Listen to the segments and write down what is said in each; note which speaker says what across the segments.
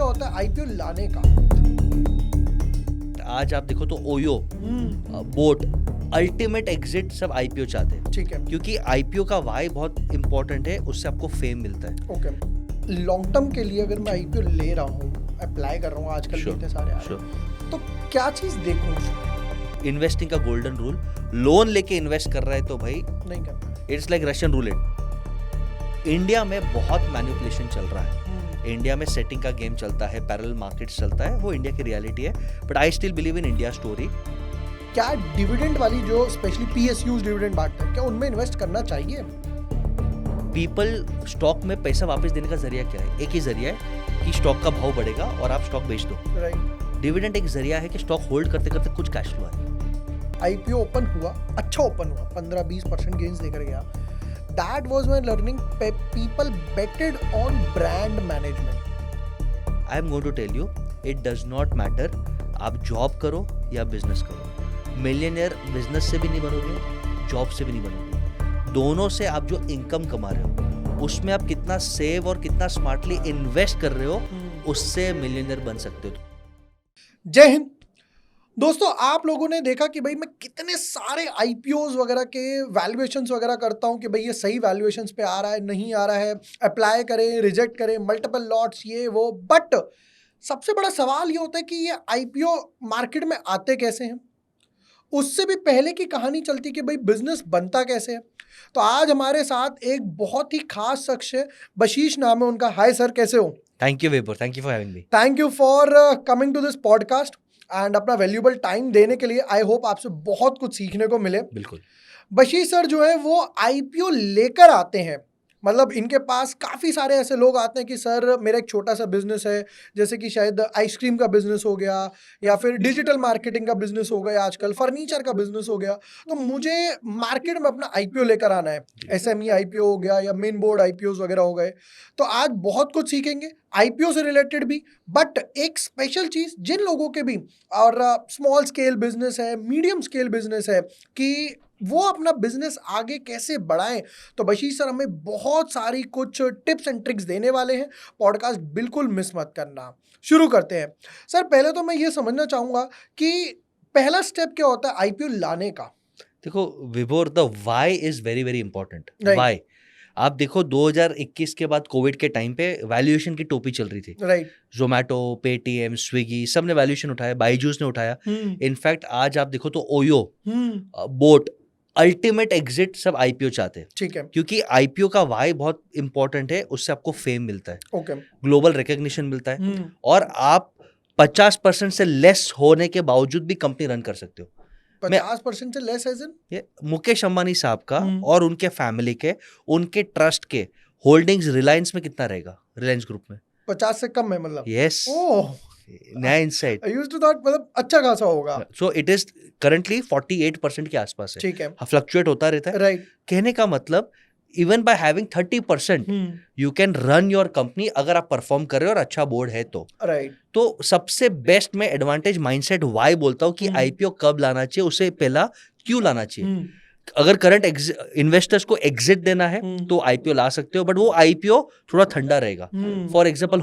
Speaker 1: क्या होता है आईपीओ लाने का।
Speaker 2: आज आप देखो तो ओयो, बोट, अल्टीमेट एग्जिट सब आईपीओ चाहते हैं।
Speaker 1: ठीक है,
Speaker 2: क्योंकि आईपीओ का वाई बहुत इंपॉर्टेंट है, उससे आपको फेम मिलता है।
Speaker 1: ओके। लॉन्ग टर्म के लिए अगर मैं आईपीओ ले रहा हूँ, अप्लाई कर रहा हूँ, आजकल
Speaker 2: Sure,
Speaker 1: इतने सारे आ रहे हैं, तो क्या चीज देखूँ?
Speaker 2: इन्वेस्टिंग का गोल्डन रूल, लोन लेके इन्वेस्ट कर रहा है तो भाई
Speaker 1: नहीं करना।
Speaker 2: It's like Russian roulette. India में बहुत मैनिपुलेशन चल रहा है, इंडिया में सेटिंग का गेम चलता है, पैरेलल मार्केट्स चलता है, वो इंडिया की रियलिटी है। But I still believe in India story.
Speaker 1: क्या डिविडेंड वाली जो स्पेशली पीएसयूज डिविडेंड बांटते हैं, क्या उनमें इन्वेस्ट करना चाहिए?
Speaker 2: पीपल स्टॉक में पैसा वापस देने का जरिया क्या है? एक ही जरिया है कि स्टॉक का भाव बढ़ेगा और आप स्टॉक बेच दो।
Speaker 1: राइट।
Speaker 2: डिविडेंड एक जरिया है कि स्टॉक होल्ड करते करते कुछ कैश फ्लो है।
Speaker 1: आईपीओ ओपन हुआ, अच्छा ओपन हुआ, 15-20% गेन्स देकर गया। That was my learning. People betted on brand management.
Speaker 2: I am going to tell you, it does not matter आप जॉब करो या बिजनेस करो। मिलियनियर बिजनेस से भी नहीं बनोगे, जॉब से भी नहीं बनोगे। दोनों से आप जो इनकम कमा रहे हो, उसमें आप कितना सेव और कितना स्मार्टली इन्वेस्ट कर रहे हो, उससे मिलियनियर बन सकते हो।
Speaker 1: जय हिंद दोस्तों, आप लोगों ने देखा कि भाई मैं कितने सारे आईपीओज वगैरह के वैल्यूएशंस वगैरह करता हूं कि भाई ये सही वैल्यूएशंस पे आ रहा है, नहीं आ रहा है, अप्लाई करें, रिजेक्ट करें, मल्टीपल लॉट्स, ये वो। बट सबसे बड़ा सवाल ये होता है कि ये आईपीओ मार्केट में आते कैसे हैं, उससे भी पहले की कहानी चलती कि भाई बिजनेस बनता कैसे है। तो आज हमारे साथ एक बहुत ही खास शख्स है, बशीष नाम है उनका। हाय सर, कैसे हो?
Speaker 2: Thank you Vibhor, thank you for having me.
Speaker 1: Thank you for coming to this podcast and अपना वैल्यूएबल टाइम देने के लिए। आई होप आपसे बहुत कुछ सीखने को मिले।
Speaker 2: बिल्कुल।
Speaker 1: बशीर सर जो है वो आईपीओ लेकर आते हैं, मतलब इनके पास काफ़ी सारे ऐसे लोग आते हैं कि सर मेरा एक छोटा सा बिजनेस है, जैसे कि शायद आइसक्रीम का बिजनेस हो गया या फिर डिजिटल मार्केटिंग का बिजनेस हो गया, आजकल फर्नीचर का बिजनेस हो गया, तो मुझे मार्केट में अपना आईपीओ लेकर आना है। एसएमई आईपीओ हो गया या मेन बोर्ड आईपीओ वगैरह हो गए। तो आज बहुत कुछ सीखेंगे आईपीओ से रिलेटेड भी, बट एक स्पेशल चीज़ जिन लोगों के भी और स्मॉल स्केल बिजनेस है, मीडियम स्केल बिजनेस है, कि वो अपना बिजनेस आगे कैसे बढ़ाएं, तो बशीर सर हमें बहुत सारी कुछ टिप्स एंड ट्रिक्स देने वाले हैं। पॉडकास्ट बिल्कुल मिस मत करना। शुरू करते हैं। सर पहले तो मैं ये समझना चाहूँगा कि पहला स्टेप क्या होता है आईपीओ लाने का?
Speaker 2: देखो Vibhor, the why is very very important.
Speaker 1: Right.
Speaker 2: Why आप देखो 2021 के बाद कोविड के टाइम पे वैल्यूएशन की टोपी चल रही थी।
Speaker 1: राइट।
Speaker 2: जोमैटो, पेटीएम, स्विगी, सब ने वैल्यूएशन उठाया, बाईजूस ने उठाया। इनफैक्ट आज आप देखो तो ओयो, बोट, अल्टीमेट एग्जिट सब आईपीओ चाहते हैं।
Speaker 1: ठीक है,
Speaker 2: क्योंकि आईपीओ का वाई बहुत इंपॉर्टेंट है, उससे आपको फेम मिलता है,
Speaker 1: ओके।
Speaker 2: ग्लोबल रिकग्निशन मिलता है, और आप 50% से लेस होने के बावजूद भी कंपनी रन कर सकते हो।
Speaker 1: 50% से लेस एज इन?
Speaker 2: ये मुकेश अंबानी साहब का और उनके फैमिली के, उनके ट्रस्ट के होल्डिंग्स रिलायंस में कितना रहेगा, रिलायंस ग्रुप में?
Speaker 1: 50 से कम है मतलब?
Speaker 2: यस,
Speaker 1: ओह,
Speaker 2: नया insight.
Speaker 1: I used to thought मतलब अच्छा खासा होगा।
Speaker 2: सो इट इज करंटली 48% के आसपास है।
Speaker 1: ठीक है,
Speaker 2: फ्लक्चुएट होता रहता है।
Speaker 1: राइट।
Speaker 2: कहने का मतलब even by having 30% you can run your company, अगर आप परफॉर्म कर रहे हो और अच्छा बोर्ड है तो।
Speaker 1: राइट।
Speaker 2: तो सबसे बेस्ट मैं एडवांटेज माइंडसेट वाई बोलता हूँ कि आईपीओ कब लाना चाहिए, उससे पहला क्यों लाना चाहिए। अगर करंट इन्वेस्टर्स को एग्जिट देना है तो आईपीओ ला सकते हो, बट वो आईपीओ थोड़ा ठंडा रहेगा। फॉर एग्जांपल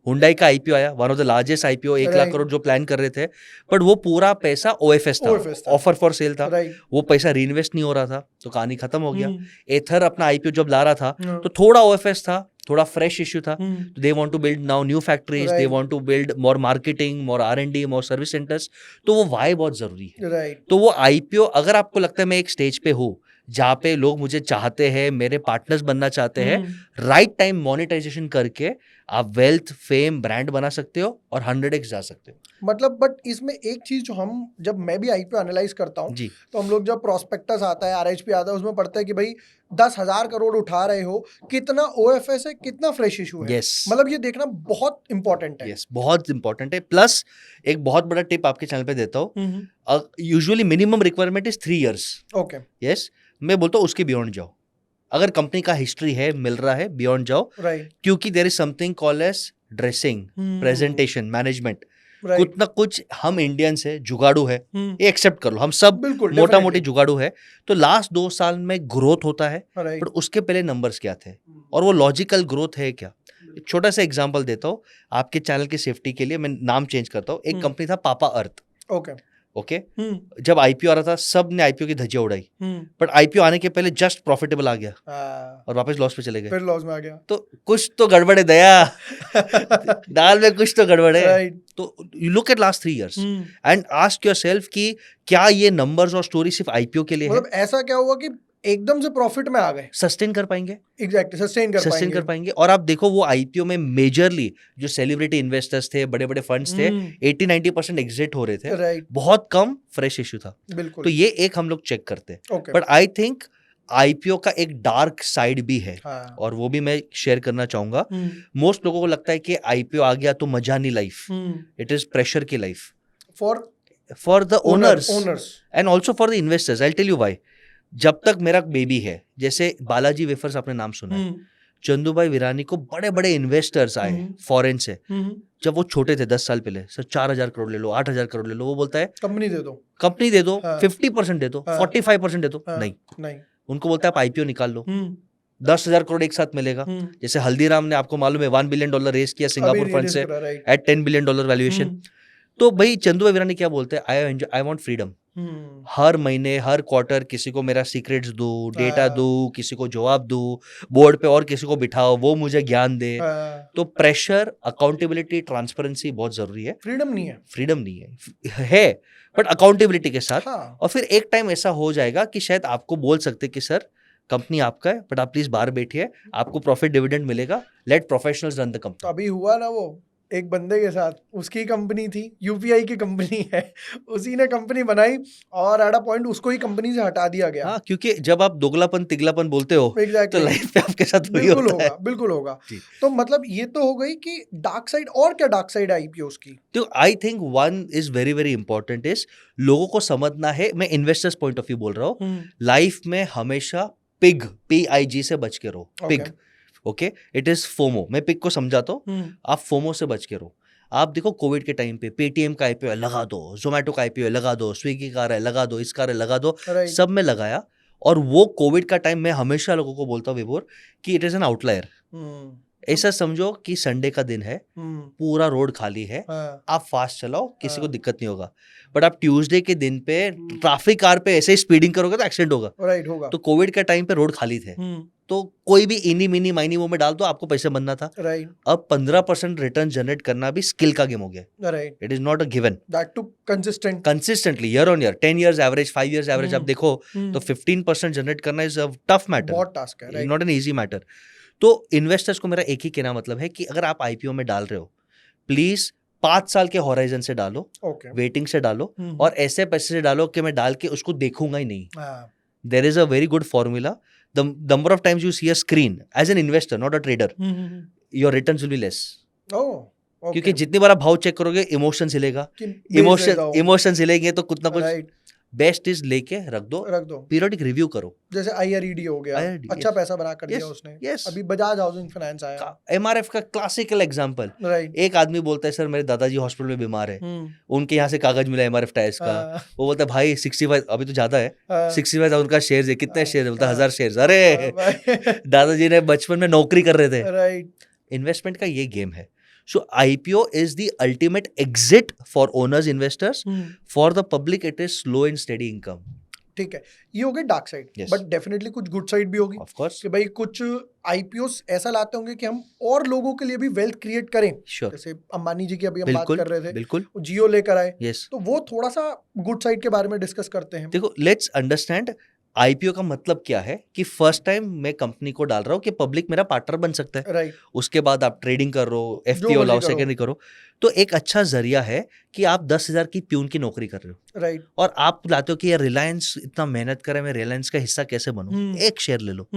Speaker 2: हुंडई का आईपीओ आया, one of the largest IPO, 1 lakh crore जो प्लान कर रहे थे, बट वो पूरा पैसा ओएफएस था, ऑफर फॉर सेल था। वो पैसा रीइन्वेस्ट नहीं हो रहा था, तो कहानी खत्म हो गया। एथर अपना आईपीओ जब ला रहा था तो थोड़ा ओएफएस था, थोड़ा फ्रेश इश्यू था। They want to build now new factories, they want to build more marketing, more R&D, more service centres. तो वो वाई बहुत जरूरी है।
Speaker 1: राइट।
Speaker 2: तो वो आईपीओ, अगर आपको लगता है मैं एक स्टेज पे हूँ जहाँ पे लोग मुझे चाहते हैं, मेरे पार्टनर्स बनना चाहते हैं, राइट टाइम मोनेटाइजेशन करके आप वेल्थ, फेम, ब्रांड बना सकते हो और 100x जा सकते हो।
Speaker 1: मतलब बट इसमें एक चीज जो जब मैं भी आईपीओ एनालाइज करता हूँ, तो हम लोग जब प्रोस्पेक्टस आता है, आरएचपी आता है, उसमें पढ़ता है कि भाई 10,000 करोड़ उठा रहे हो, कितना ओएफएस है, कितना फ्रेश इशू है।
Speaker 2: Yes.
Speaker 1: मतलब ये देखना बहुत इंपॉर्टेंट है।
Speaker 2: Yes, बहुत इंपॉर्टेंट है। प्लस एक बहुत बड़ा टिप आपके चैनल पे देता हूँ, usually minimum requirement is 3 years।
Speaker 1: Okay.
Speaker 2: Yes, मैं बोलता हूँ उसके बियॉन्ड जाओ। अगर कंपनी का हिस्ट्री है, मिल रहा है, बियॉन्ड जाओ।
Speaker 1: राइट।
Speaker 2: क्योंकि there is something called as dressing, presentation, management. कुछ ना कुछ हम इंडियंस है, जुगाड़ू है, ये एक्सेप्ट कर लो, हम सब मोटा मोटी जुगाड़ू है। तो लास्ट 2 साल में ग्रोथ होता है, पर उसके पहले नंबर्स क्या थे और वो लॉजिकल ग्रोथ है क्या? छोटा सा एग्जांपल देता हूँ आपके चैनल की सेफ्टी के लिए, मैं नाम चेंज करता हूँ। एक कंपनी था पापा अर्थ। ओके, जब आईपीओ आ रहा था सब ने आईपीओ की धज्जियां उड़ाई, बट आईपीओ आने के पहले जस्ट प्रॉफिटेबल आ गया और वापस लॉस पे चले गए,
Speaker 1: फिर लॉस में आ गया।
Speaker 2: तो कुछ तो गड़बड़ है दया दाल में कुछ तो गड़बड़ है। तो you look at last 3 years and ask yourself कि क्या ये नंबर्स और स्टोरी सिर्फ आईपीओ के लिए है?
Speaker 1: मतलब ऐसा क्या हुआ कि एकदम से प्रॉफिट में आ गए?
Speaker 2: सस्टेन कर पाएंगे?
Speaker 1: एग्जैक्टली, सस्टेन कर पाएंगे।
Speaker 2: और आप देखो वो आईपीओ में मेजरली जो सेलिब्रिटी इन्वेस्टर्स थे, बड़े बड़े फंड्स थे, 80-90% एग्जिट हो रहे थे,
Speaker 1: राइट,
Speaker 2: बहुत कम फ्रेश इशू था।
Speaker 1: बिल्कुल।
Speaker 2: तो ये एक हम लोग चेक करते हैं। बट आई थिंक आईपीओ का एक डार्क साइड भी है, और वो भी मैं शेयर करना चाहूंगा। मोस्ट लोगों को लगता है कि आईपीओ आ गया तो मजा नहीं लाइफ, इट इज प्रेशर की life for the owners and also for the investors. I tell you why. जब तक मेरा बेबी है, जैसे बालाजी वेफर्स आपने नाम सुना है, चंदूभाई वीरानी को बड़े बड़े इन्वेस्टर्स आए फॉरेन से, जब वो छोटे थे 10 साल पहले, सर 4,000 करोड़ ले लो, 8,000 करोड़ ले लो, वो बोलता है कंपनी दे दो, 50% दे दो, 45% दे दो, नहीं, उनको बोलता है आप आईपीओ निकाल लो, 10,000 करोड़ एक साथ मिलेगा। जैसे हल्दीराम ने, आपको मालूम है, $1 बिलियन रेस किया सिंगापुर फंड से एट $10 बिलियन वैल्यूएशन। तो भाई चंदू वीरानी क्या बोलते हैं, आई वांट फ्रीडम। हर महीने हर क्वार्टर किसी को मेरा सीक्रेट्स दो, डेटा दो, किसी को जवाब दो, बोर्ड पे और किसी को बिठाओ, वो मुझे ज्ञान दे। तो प्रेशर, अकाउंटेबिलिटी, ट्रांसपेरेंसी बहुत जरूरी है। फ्रीडम नहीं है बट अकाउंटेबिलिटी के साथ। और फिर एक टाइम ऐसा हो जाएगा कि शायद आपको बोल सकते कि सर कंपनी आपका है, बट आप प्लीज बाहर बैठिए, आपको प्रॉफिट डिविडेंड मिलेगा, let professionals run the company.
Speaker 1: अभी हुआ ना वो एक बंदे के साथ, उसकी कंपनी थी, यूपीआई की कंपनी है, उसी ने कंपनी बनाई और एट अ पॉइंट उसको ही कंपनी से हटा दिया गया।
Speaker 2: हाँ, क्योंकि जब आप दोगलापन तिगलापन बोलते हो, तो लाइफ पे आपके साथ वही होता है।
Speaker 1: बिल्कुल होगा। तो मतलब ये तो हो गई कि डार्क साइड, और क्या डार्क साइड आईपीओस की? तो
Speaker 2: I think one is very very important is, लोगों को समझना है, मैं इन्वेस्टर्स पॉइंट ऑफ व्यू बोल रहा हूँ, लाइफ में हमेशा PIG से बच के रहो। Pig, okay, it is FOMO. मैं पिग को समझाता हूँ, आप फोमो से बच के रहो। आप देखो कोविड के टाइम पे पेटीएम का आईपीओ लगा दो, जोमेटो का आईपीओ लगा दो, स्विगी का है लगा दो, इसका लगा दो, सब में लगाया। और वो कोविड का टाइम मैं हमेशा लोगों को बोलता हूँ विभोर कि इट इज एन आउटलायर। ऐसा समझो कि संडे का दिन है, पूरा रोड खाली है, आप फास्ट चलाओ, किसी को दिक्कत नहीं होगा। बट आप ट्यूसडे के दिन पे ट्रैफिक कार पे ऐसे ही स्पीडिंग करोगे तो एक्सीडेंट होगा। तो कोविड के टाइम पे रोड खाली थे, तो कोई भी इनी मिनी माइनी वो में डाल दो, आपको पैसे बनना था। अब 15% रिटर्न जनरेट करना भी स्किल का गेम हो गया। It is not a given, that to consistently year on year, 10 years average, 5 years average आप देखो तो 15% जनरेट करना इज अ टफ मैटर, बहुत टास्क है, नॉट एन इजी मैटर। तो इन्वेस्टर्स को मेरा एक ही कहना मतलब है कि अगर आप आईपीओ में डाल रहे हो, प्लीज 5 साल के हॉराइजन से डालो, वेटिंग से डालो, और ऐसे पैसे से डालो कि मैं डाल के उसको देखूंगा ही नहीं। There is a very good formula, the number of times you see a screen as an investor, not a trader, your returns will be less. क्योंकि जितनी बार आप भाव चेक करोगे, इमोशंस हिलेगा, इमोशंस हिलेंगे तो कुछ ना कुछ। बेस्ट इज लेके रख दो, पीरियडिक रिव्यू करो। जैसे IRED हो गया, अच्छा पैसा बना कर दिया उसने। अभी बजाज हाउसिंग फाइनेंस आया, MRF का क्लासिकल एग्जांपल। एक आदमी बोलता है सर मेरे दादाजी हॉस्पिटल में बीमार है, उनके यहाँ से कागज मिला MRF टायर्स का, वो बोलता है भाई 65, अभी तो ज्यादा है, 65,000 उनका शेयर है, कितने शेयर है, बोलता 1000 शेयर। अरे दादाजी ने बचपन में नौकरी कर रहे थे। इन्वेस्टमेंट का ये गेम है। So IPO is the ultimate exit for owners, investors. For the public, it is slow and steady income. ठीक है, ये हो गई डार्क साइड, बट डेफिनेटली कुछ गुड साइड भी होगी। ऑफ कोर्स, कि भाई कुछ आईपीओस ऐसा लाते होंगे कि हम और लोगों के लिए भी वेल्थ क्रिएट करें। जैसे अंबानी जी की अभी हम बात कर रहे थे, बिल्कुल जियो लेकर आए, तो वो थोड़ा सा गुड साइड के बारे में डिस्कस करते हैं। देखो, लेट्स अंडरस्टैंड आईपीओ का मतलब क्या है, कि फर्स्ट टाइम मैं कंपनी को डाल रहा हूँ कि पब्लिक मेरा पार्टनर बन सकता है। उसके बाद आप ट्रेडिंग कर रहे हो, एफपीओ लाओ, सेकेंडरी करो, तो एक अच्छा जरिया है कि आप 10,000 की प्यून की नौकरी कर रहे हो, और आप लाते हो कि यार रिलायंस इतना मेहनत करे, मैं रिलायंस का हिस्सा कैसे बनूं, एक शेयर ले लो।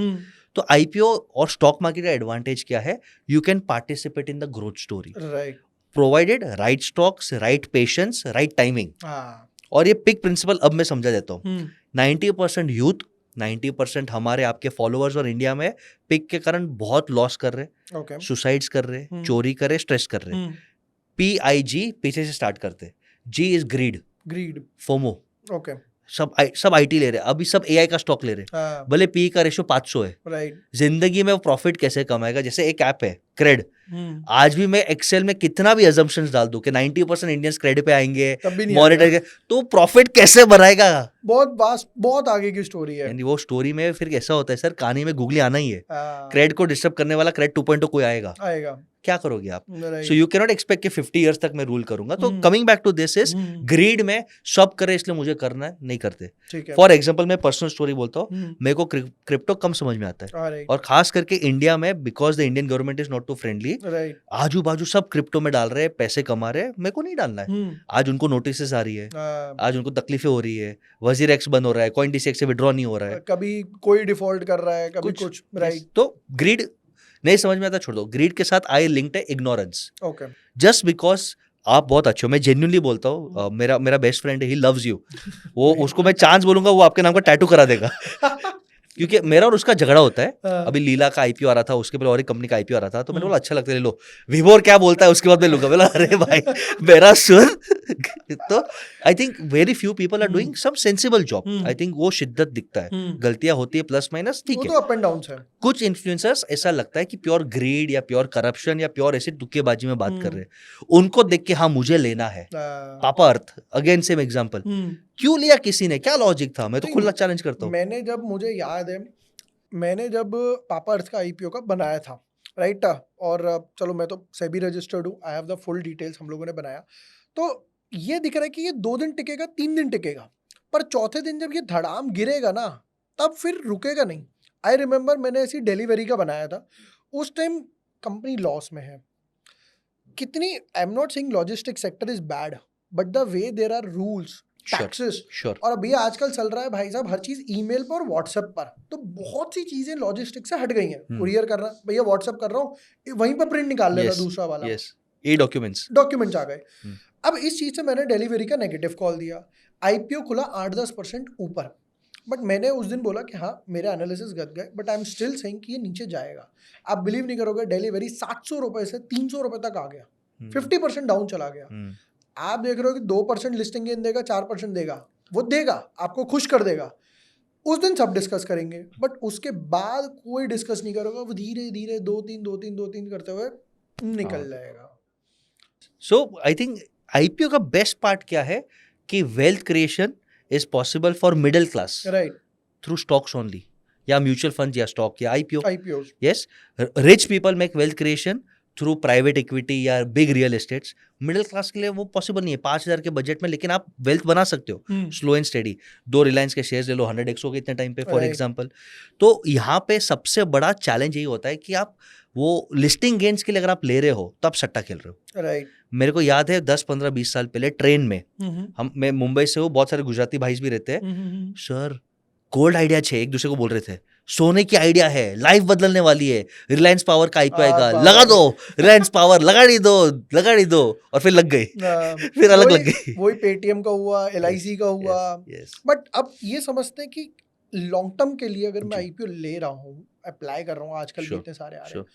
Speaker 2: तो आईपीओ और स्टॉक मार्केट का एडवांटेज क्या है, you can participate in the growth story, provided right stocks, right patience, right timing. और ये पिक प्रिंसिपल अब मैं समझा देता हूँ। 90% यूथ, 90% हमारे आपके फॉलोअर्स और इंडिया में पिक के कारण बहुत लॉस कर रहे, सुसाइड्स कर रहे, चोरी कर रहे, स्ट्रेस कर रहे। PIG पीछे से स्टार्ट करते, G इज ग्रीड, फोमो, सब आईटी ले रहे, अभी सब AI का स्टॉक ले रहे, भले PE का रेशियो 500 है। जिंदगी में वो प्रॉफिट कैसे कमाएगा? जैसे एक ऐप है क्रेड, आज भी मैं एक्सेल में कितना भी अजम्पशंस डाल दूं कि 90% इंडियंस क्रेडिट पे आएंगे,
Speaker 1: तब भी नहीं
Speaker 2: मॉनिटर के, तो प्रॉफिट कैसे बनाएगा?
Speaker 1: बहुत वास्ट, बहुत आगे की स्टोरी है।
Speaker 2: यानी वो स्टोरी में फिर कैसा होता है सर, कहानी में गूगली आना ही है,
Speaker 1: हाँ,
Speaker 2: क्रेड को डिस्टर्ब करने वाला क्रेड 2.0 कोई आएगा,
Speaker 1: आएगा,
Speaker 2: क्या करोगे आप?
Speaker 1: Right.
Speaker 2: So you can not expect कि 50 इयर्स तक मैं रूल करूंगा। तो coming back to this is greed में सब करे इसलिए मुझे करना है, नहीं करते।
Speaker 1: ठीक है।
Speaker 2: फॉर एग्जांपल मैं पर्सनल स्टोरी बोलता हूँ,
Speaker 1: हम्म,
Speaker 2: मेरे को क्रिप्टो कम समझ में आता है,
Speaker 1: राइट,
Speaker 2: और खास करके इंडिया में, because the Indian government is not too friendly,
Speaker 1: right,
Speaker 2: आजू बाजू सब क्रिप्टो में डाल रहे हैं, पैसे कमा रहे हैं, मेरे को नहीं डालना है। आज उनको नोटिस आ रही है, आज उनको तकलीफें हो रही है, वजीर एक्स बंद हो रहा है, कॉइन डीसी से विड्रॉ नहीं हो रहा है,
Speaker 1: कभी कोई डिफॉल्ट कर रहा है, कभी कुछ, राइट।
Speaker 2: तो ग्रीड नहीं समझ में आता, छोड़ दो। ग्रीड के साथ आई लिंक्ड है इग्नोरेंस,
Speaker 1: ओके,
Speaker 2: जस्ट बिकॉज आप बहुत अच्छे हो, मैं जेन्युइनली बोलता हूँ, मेरा बेस्ट फ्रेंड है, ही लव्स यू, वो उसको मैं चांस बोलूंगा वो आपके नाम का टैटू करा देगा क्योंकि मेरा और उसका झगड़ा होता है। अभी लीला का आईपीओ आ रहा था, उसके पहले और एक कंपनी का आईपीओ आ रहा था, तो मैंने बोला अच्छा लगता है ले लो, विवोर क्या बोलता है उसके बाद मैं लूंगा। बोला अरे भाई मेरा सुन तो I think very few people are doing some sensible job, I think वो शिद्दत दिखता है, गलतियां होती है प्लस माइनस, ठीक है,
Speaker 1: तो अप एंड डाउन है।
Speaker 2: कुछ इन्फ्लुएंसर्स ऐसा लगता है कि प्योर ग्रीड या प्योर करप्शन या प्योर ऐसे तुक्केबाजी में बात कर रहे हैं, उनको देख के हाँ मुझे लेना है। पापा अर्थ अगेन सेम एग्जांपल, क्यों लिया किसी ने, क्या लॉजिक था? मैं तो खुला चैलेंज करता हूँ।
Speaker 1: मुझे याद है, मैंने जब पापा अर्थ का आईपीओ का बनाया था, राइट, और चलो मैं तो सेबी रजिस्टर्ड हूँ, I have the full details, हम लोगों ने बनाया, तो ये दिख रहा है कि ये 2 दिन टिकेगा, 3 दिन टिकेगा, पर चौथे दिन जब ये धड़ाम गिरेगा ना, तब फिर रुकेगा नहीं। आई रिमेम्बर मैंने ऐसी डिलीवरी का बनाया था, उस टाइम कंपनी लॉस में है, कितनी, I am not saying logistic sector is bad, but the way there are rules, taxes, और अभी आजकल चल रहा है भाई साहब हर चीज ईमेल पर और व्हाट्सएप पर, तो बहुत सी चीजें लॉजिस्टिक से हट गई हैं। कुरियर कर रहा भैया, व्हाट्सएप कर रहा हूँ, वहीं पर प्रिंट निकाल लेगा दूसरा वाला,
Speaker 2: ये डॉक्यूमेंट्स आ
Speaker 1: गए। अब इस चीज से मैंने डिलीवरी का नेगेटिव कॉल दिया, आईपीओ खुला 8-10% ऊपर, बट मैंने उस दिन बोला कि हाँ मेरे एनालिसिस गलत गए, but I am still saying कि ये नीचे जाएगा। आप बिलीव नहीं करोगे, डिलीवरी 700 रुपए से 300 रुपए तक आ गया, 50% डाउन चला गया। आप देख रहे हो कि 2% लिस्टिंग गेन देगा, 4% देगा, वो देगा, आपको खुश कर देगा, उस दिन सब डिस्कस करेंगे, बट उसके बाद कोई डिस्कस नहीं करोगे, वो धीरे धीरे 2-3 करते हुए निकल जाएगा।
Speaker 2: सो आई थिंक आईपीओ का बेस्ट पार्ट क्या है कि wealth creation is possible for middle class,
Speaker 1: right,
Speaker 2: through stocks only, या म्यूचुअल फंड या स्टॉक या IPO. Yes, rich people make wealth creation through private equity या big real estates. Middle class के लिए वो पॉसिबल नहीं है 5,000 के बजट में, लेकिन आप वेल्थ बना सकते हो स्लो एंड स्टेडी। 2 रिलायंस के शेयर्स ले लो, 100x हो गए इतने टाइम पे, फॉर एग्जांपल। तो यहाँ पे सबसे बड़ा चैलेंज यही होता है कि आप वो लिस्टिंग गेन्स के लिए अगर आप ले रहे हो तो आप सट्टा खेल रहे हो।
Speaker 1: राइट,
Speaker 2: मेरे को याद है 10-15-20 साल पहले ट्रेन में, मैं मुंबई से हूँ, बहुत सारे गुजराती भाई भी रहते हैं, सर गोल्ड आइडिया छे, एक दूसरे को बोल रहे थे सोने की आइडिया है, लाइफ बदलने वाली है, रिलायंस पावर का आईपीओ आएगा, लगा दो रिलायंस पावर, लगा ही दो, और फिर लग गई फिर अलग लग गई।
Speaker 1: वही पेटीएम का हुआ, एलआईसी का हुआ। बट अब ये समझते हैं कि लॉन्ग टर्म के लिए अगर मैं आईपीओ ले रहा हूँ, अप्लाई कर रहा हूँ, आजकल भी इतने सारे आ रहे हैं,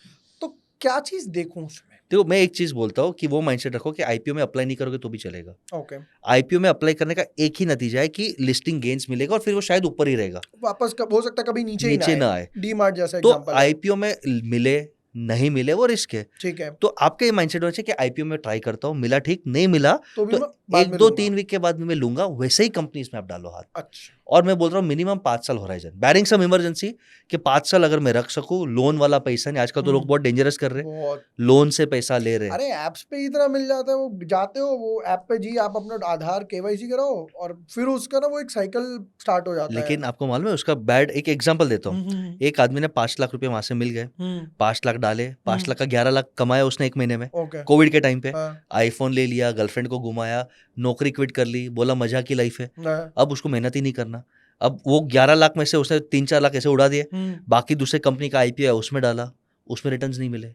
Speaker 1: तो क्या चीज देखूं उसमें?
Speaker 2: देखो मैं एक चीज बोलता हूँ कि वो माइंडसेट रखो कि आईपीओ में अप्लाई नहीं करोगे तो भी चलेगा।
Speaker 1: ओके,
Speaker 2: आईपीओ में अप्लाई करने का एक ही नतीजा है कि लिस्टिंग गेन्स मिलेगा, और फिर वो शायद ऊपर ही रहेगा,
Speaker 1: वापस कब हो सकता है कभी नीचे ना आए। डीमार्ट जैसा
Speaker 2: तो
Speaker 1: एग्जांपल है।
Speaker 2: आईपीओ में मिले नहीं मिले वो रिस्क है,
Speaker 1: ठीक है,
Speaker 2: तो आपके ये माइंडसेट होना चाहिए कि आईपीओ में ट्राई करता हूँ, मिला ठीक, नहीं मिला
Speaker 1: तो
Speaker 2: 1-2-3 वीक के बाद में मैं लूंगा, वैसे ही कंपनीज में आप डालो हाथ।
Speaker 1: अच्छा,
Speaker 2: और मैं बोल रहा हूँ मिनिमम 5 साल होराइजन, बैरिंग सम इमरजेंसी, कि 5 साल अगर मैं रख सकूं, लोन वाला पैसा नहीं, आजकल तो लोग बहुत डेंजरस कर रहे हैं, लोन से पैसा ले रहे हैं।
Speaker 1: अरे एप्स पे इतना मिल जाता है, वो जाते हो वो ऐप पे जी, आप अपना आधार केवाईसी कराओ और फिर उसका ना वो एक साइकिल स्टार्ट हो जाता है।
Speaker 2: लेकिन आपको मालूम है उसका बैड, एक एग्जांपल देता हूँ, एक आदमी ने 5 लाख रुपए वहां से मिल गए, 5 लाख डाले, 5 लाख का 11 लाख कमाया उसने एक महीने में, कोविड के टाइम पे आईफोन ले लिया, गर्लफ्रेंड को घुमाया, नौकरी क्विट कर ली, बोला मजा की लाइफ है, अब उसको मेहनत ही नहीं करना। अब वो 11 लाख में से उसने 3-4 लाख ऐसे उड़ा दिए, बाकी दूसरे कंपनी का आईपीओ है उसमें डाला, उसमें रिटर्न्स नहीं मिले,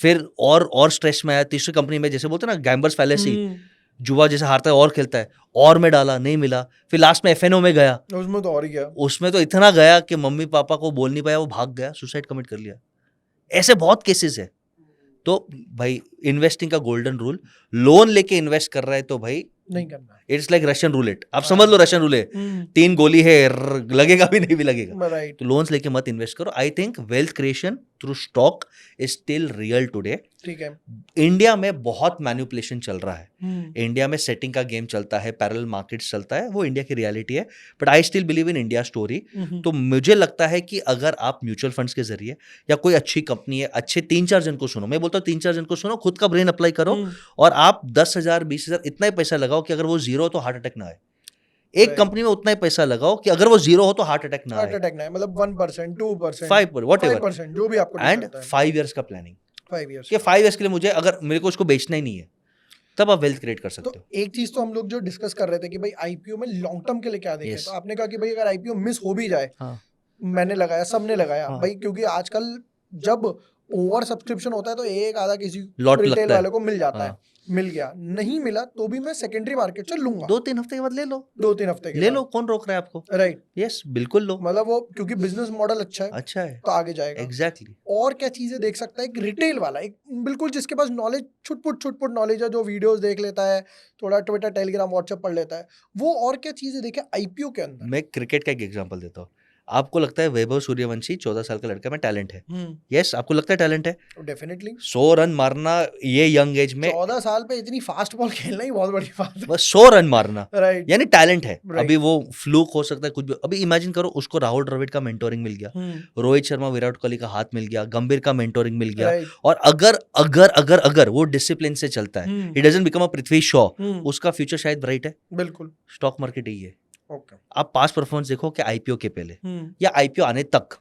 Speaker 2: फिर और स्ट्रेस में आया, तीसरी कंपनी में, जैसे बोलते हैं ना गैम्बर्स फैलेसी, जुआ जैसे हारता है और खेलता है, और में डाला नहीं मिला, फिर लास्ट में एफएनओ में गया,
Speaker 1: उसमें तो और ही गया,
Speaker 2: उसमें तो इतना गया कि मम्मी पापा को बोल नहीं पाया, वो भाग गया, सुसाइड कमिट कर लिया। ऐसे बहुत केसेस है। तो भाई इन्वेस्टिंग का गोल्डन रूल, लोन लेके इन्वेस्ट कर रहा है तो भाई
Speaker 1: नहीं करना
Speaker 2: इट्स लाइक रशियन रूलेट, आप समझ लो रशियन रूलेट, 3 गोली है, लगेगा भी नहीं भी लगेगा।
Speaker 1: राइट।
Speaker 2: तो लोन्स लेके मत इन्वेस्ट करो। I think wealth creation through stock is still real today.
Speaker 1: ठीक है।
Speaker 2: इंडिया में बहुत मैनिपुलेशन चल रहा है, इंडिया में सेटिंग का गेम चलता है, पैरेलल मार्केट्स चलता है, वो इंडिया की रियलिटी है, but I still believe in India story. तो मुझे लगता है कि अगर आप म्यूचुअल फंड्स के जरिए या कोई अच्छी कंपनी है, अच्छे 3-4 जन को सुनो, मैं बोलता हूँ 3-4 जन को सुनो, खुद का ब्रेन अप्लाई करो और आप 10,000 20,000 इतना ही पैसा लगाओ कि अगर वो जीरो हो तो हार्ट अटैक ना आए। एक कंपनी में उतना ही पैसा लगाओ कि अगर वो जीरो हो तो हार्ट अटैक ना आए,
Speaker 1: मतलब 1%, 2%,
Speaker 2: 5%, whatever,
Speaker 1: 5% जो भी आपको
Speaker 2: एंड 5 years का प्लानिंग,
Speaker 1: 5 years
Speaker 2: कि 5 years के लिए मुझे, अगर मेरे को उसको बेचना ही नहीं है, तब आप वेल्थ क्रिएट कर सकते हो।
Speaker 1: तो एक चीज तो हम लोग जो डिस्कस कर रहे थे कि भाई आईपीओ में लॉन्ग टर्म के लिए क्या देखें, तो आपने कहा कि भाई अगर आईपीओ मिस हो भी जाए, मैंने लगाया, सबने लगाया भाई, क्योंकि आजकल जब ओवर सब्सक्रिप्शन होता है तो एक आधा किसी रिटेल वाले को मिल जाता है, मिल गया, नहीं मिला तो भी मैं सेकेंडरी मार्केट से लूंगा,
Speaker 2: 2-3 हफ्ते के बाद ले लो,
Speaker 1: 2-3 हफ्ते के
Speaker 2: ले लो, कौन रोक रहा है आपको?
Speaker 1: राइट।
Speaker 2: यस, बिल्कुल लो,
Speaker 1: मतलब वो क्योंकि बिजनेस मॉडल अच्छा है तो आगे जाएगा।
Speaker 2: एग्जैक्टली।
Speaker 1: और क्या चीजें देख सकता है एक रिटेल वाला, एक बिल्कुल जिसके पास नॉलेज छुटपुट नॉलेज है, जो वीडियोस देख लेता है, थोड़ा ट्विटर टेलीग्राम व्हाट्सएप पढ़ लेता है, वो और क्या चीजें देखे आईपीओ के अंदर?
Speaker 2: मैं क्रिकेट का एक एग्जांपल देता हूँ। आपको लगता है वैभव सूर्यवंशी 14 साल का लड़का में टैलेंट है? यस, आपको लगता है टैलेंट है?
Speaker 1: डेफिनेटली।
Speaker 2: 100 रन मारना ये यंग एज में,
Speaker 1: 14 साल पे इतनी फास्ट बॉल खेलना ही बहुत बड़ी बात है।
Speaker 2: बस 100 रन मारना,
Speaker 1: राइट,
Speaker 2: यानी टैलेंट है। अभी वो फ्लूक हो सकता है कुछ भी। अभी इमेजिन करो उसको राहुल द्रविड़ का मेंटोरिंग मिल गया, रोहित शर्मा विराट कोहली का हाथ मिल गया, गंभीर का मेंटोरिंग मिल गया, और अगर अगर अगर अगर वो डिसिप्लिन से चलता है, he doesn't become a Prithvi Shaw, उसका फ्यूचर शायद ब्राइट है।
Speaker 1: बिल्कुल।
Speaker 2: स्टॉक मार्केट यही है।
Speaker 1: Okay.
Speaker 2: आप पास्ट परफॉर्मेंस देखो कि आईपीओ के पहले या आईपीओ आने तक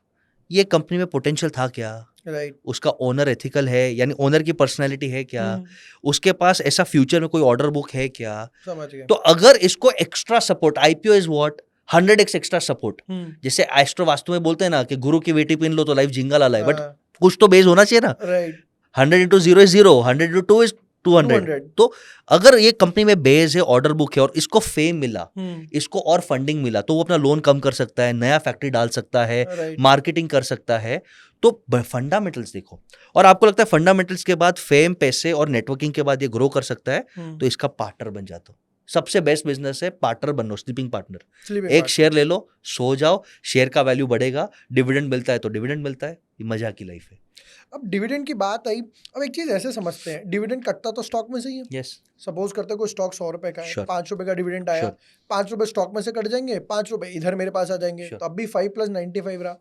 Speaker 2: ये कंपनी में पोटेंशियल था क्या,
Speaker 1: राइट,
Speaker 2: उसका ओनर एथिकल है, यानी ओनर की पर्सनालिटी है क्या, उसके पास ऐसा फ्यूचर में कोई ऑर्डर बुक है क्या,
Speaker 1: समझ गया।
Speaker 2: तो अगर इसको extra support, IPO is what 100x extra support, जैसे एस्ट्रो वास्तु में बोलते हैं ना कि गुरु की बेटी पिन लो तो लाइफ जिंगा लाला है, बट कुछ तो बेस होना चाहिए ना।
Speaker 1: Right,
Speaker 2: 100 into 0 is 0, 100 into 2 is 200। तो अगर ये कंपनी में बेस है, ऑर्डर बुक है और इसको फेम मिला, इसको और फंडिंग मिला, तो वो अपना लोन कम कर सकता है, नया फैक्ट्री डाल सकता है, मार्केटिंग कर सकता है। तो फंडामेंटल्स देखो, और आपको लगता है फंडामेंटल्स के बाद फेम, पैसे और नेटवर्किंग के बाद ये ग्रो कर सकता है, तो इसका पार्टनर बन जाता हो। सबसे बेस्ट बिजनेस है पार्टनर बनना, स्लीपिंग पार्टनर। एक शेयर ले लो, सो जाओ, शेयर का वैल्यू बढ़ेगा, डिविडेंड मिलता है तो डिविडेंड मिलता है, ये मजा की लाइफ है।
Speaker 1: अब डिविडेंड की बात आई, अब एक चीज ऐसे समझते हैं, डिविडेंड कटता तो स्टॉक में से ही है।
Speaker 2: यस,
Speaker 1: सपोज करते हैं कोई स्टॉक 100 रुपए का है,
Speaker 2: Sure.
Speaker 1: 5 रुपए का डिविडेंड आया,
Speaker 2: Sure.
Speaker 1: 5 रुपए स्टॉक में से कट जाएंगे, 5 रुपए इधर मेरे पास आ जाएंगे,
Speaker 2: Sure.
Speaker 1: तो अब भी 5 + 95 रहा,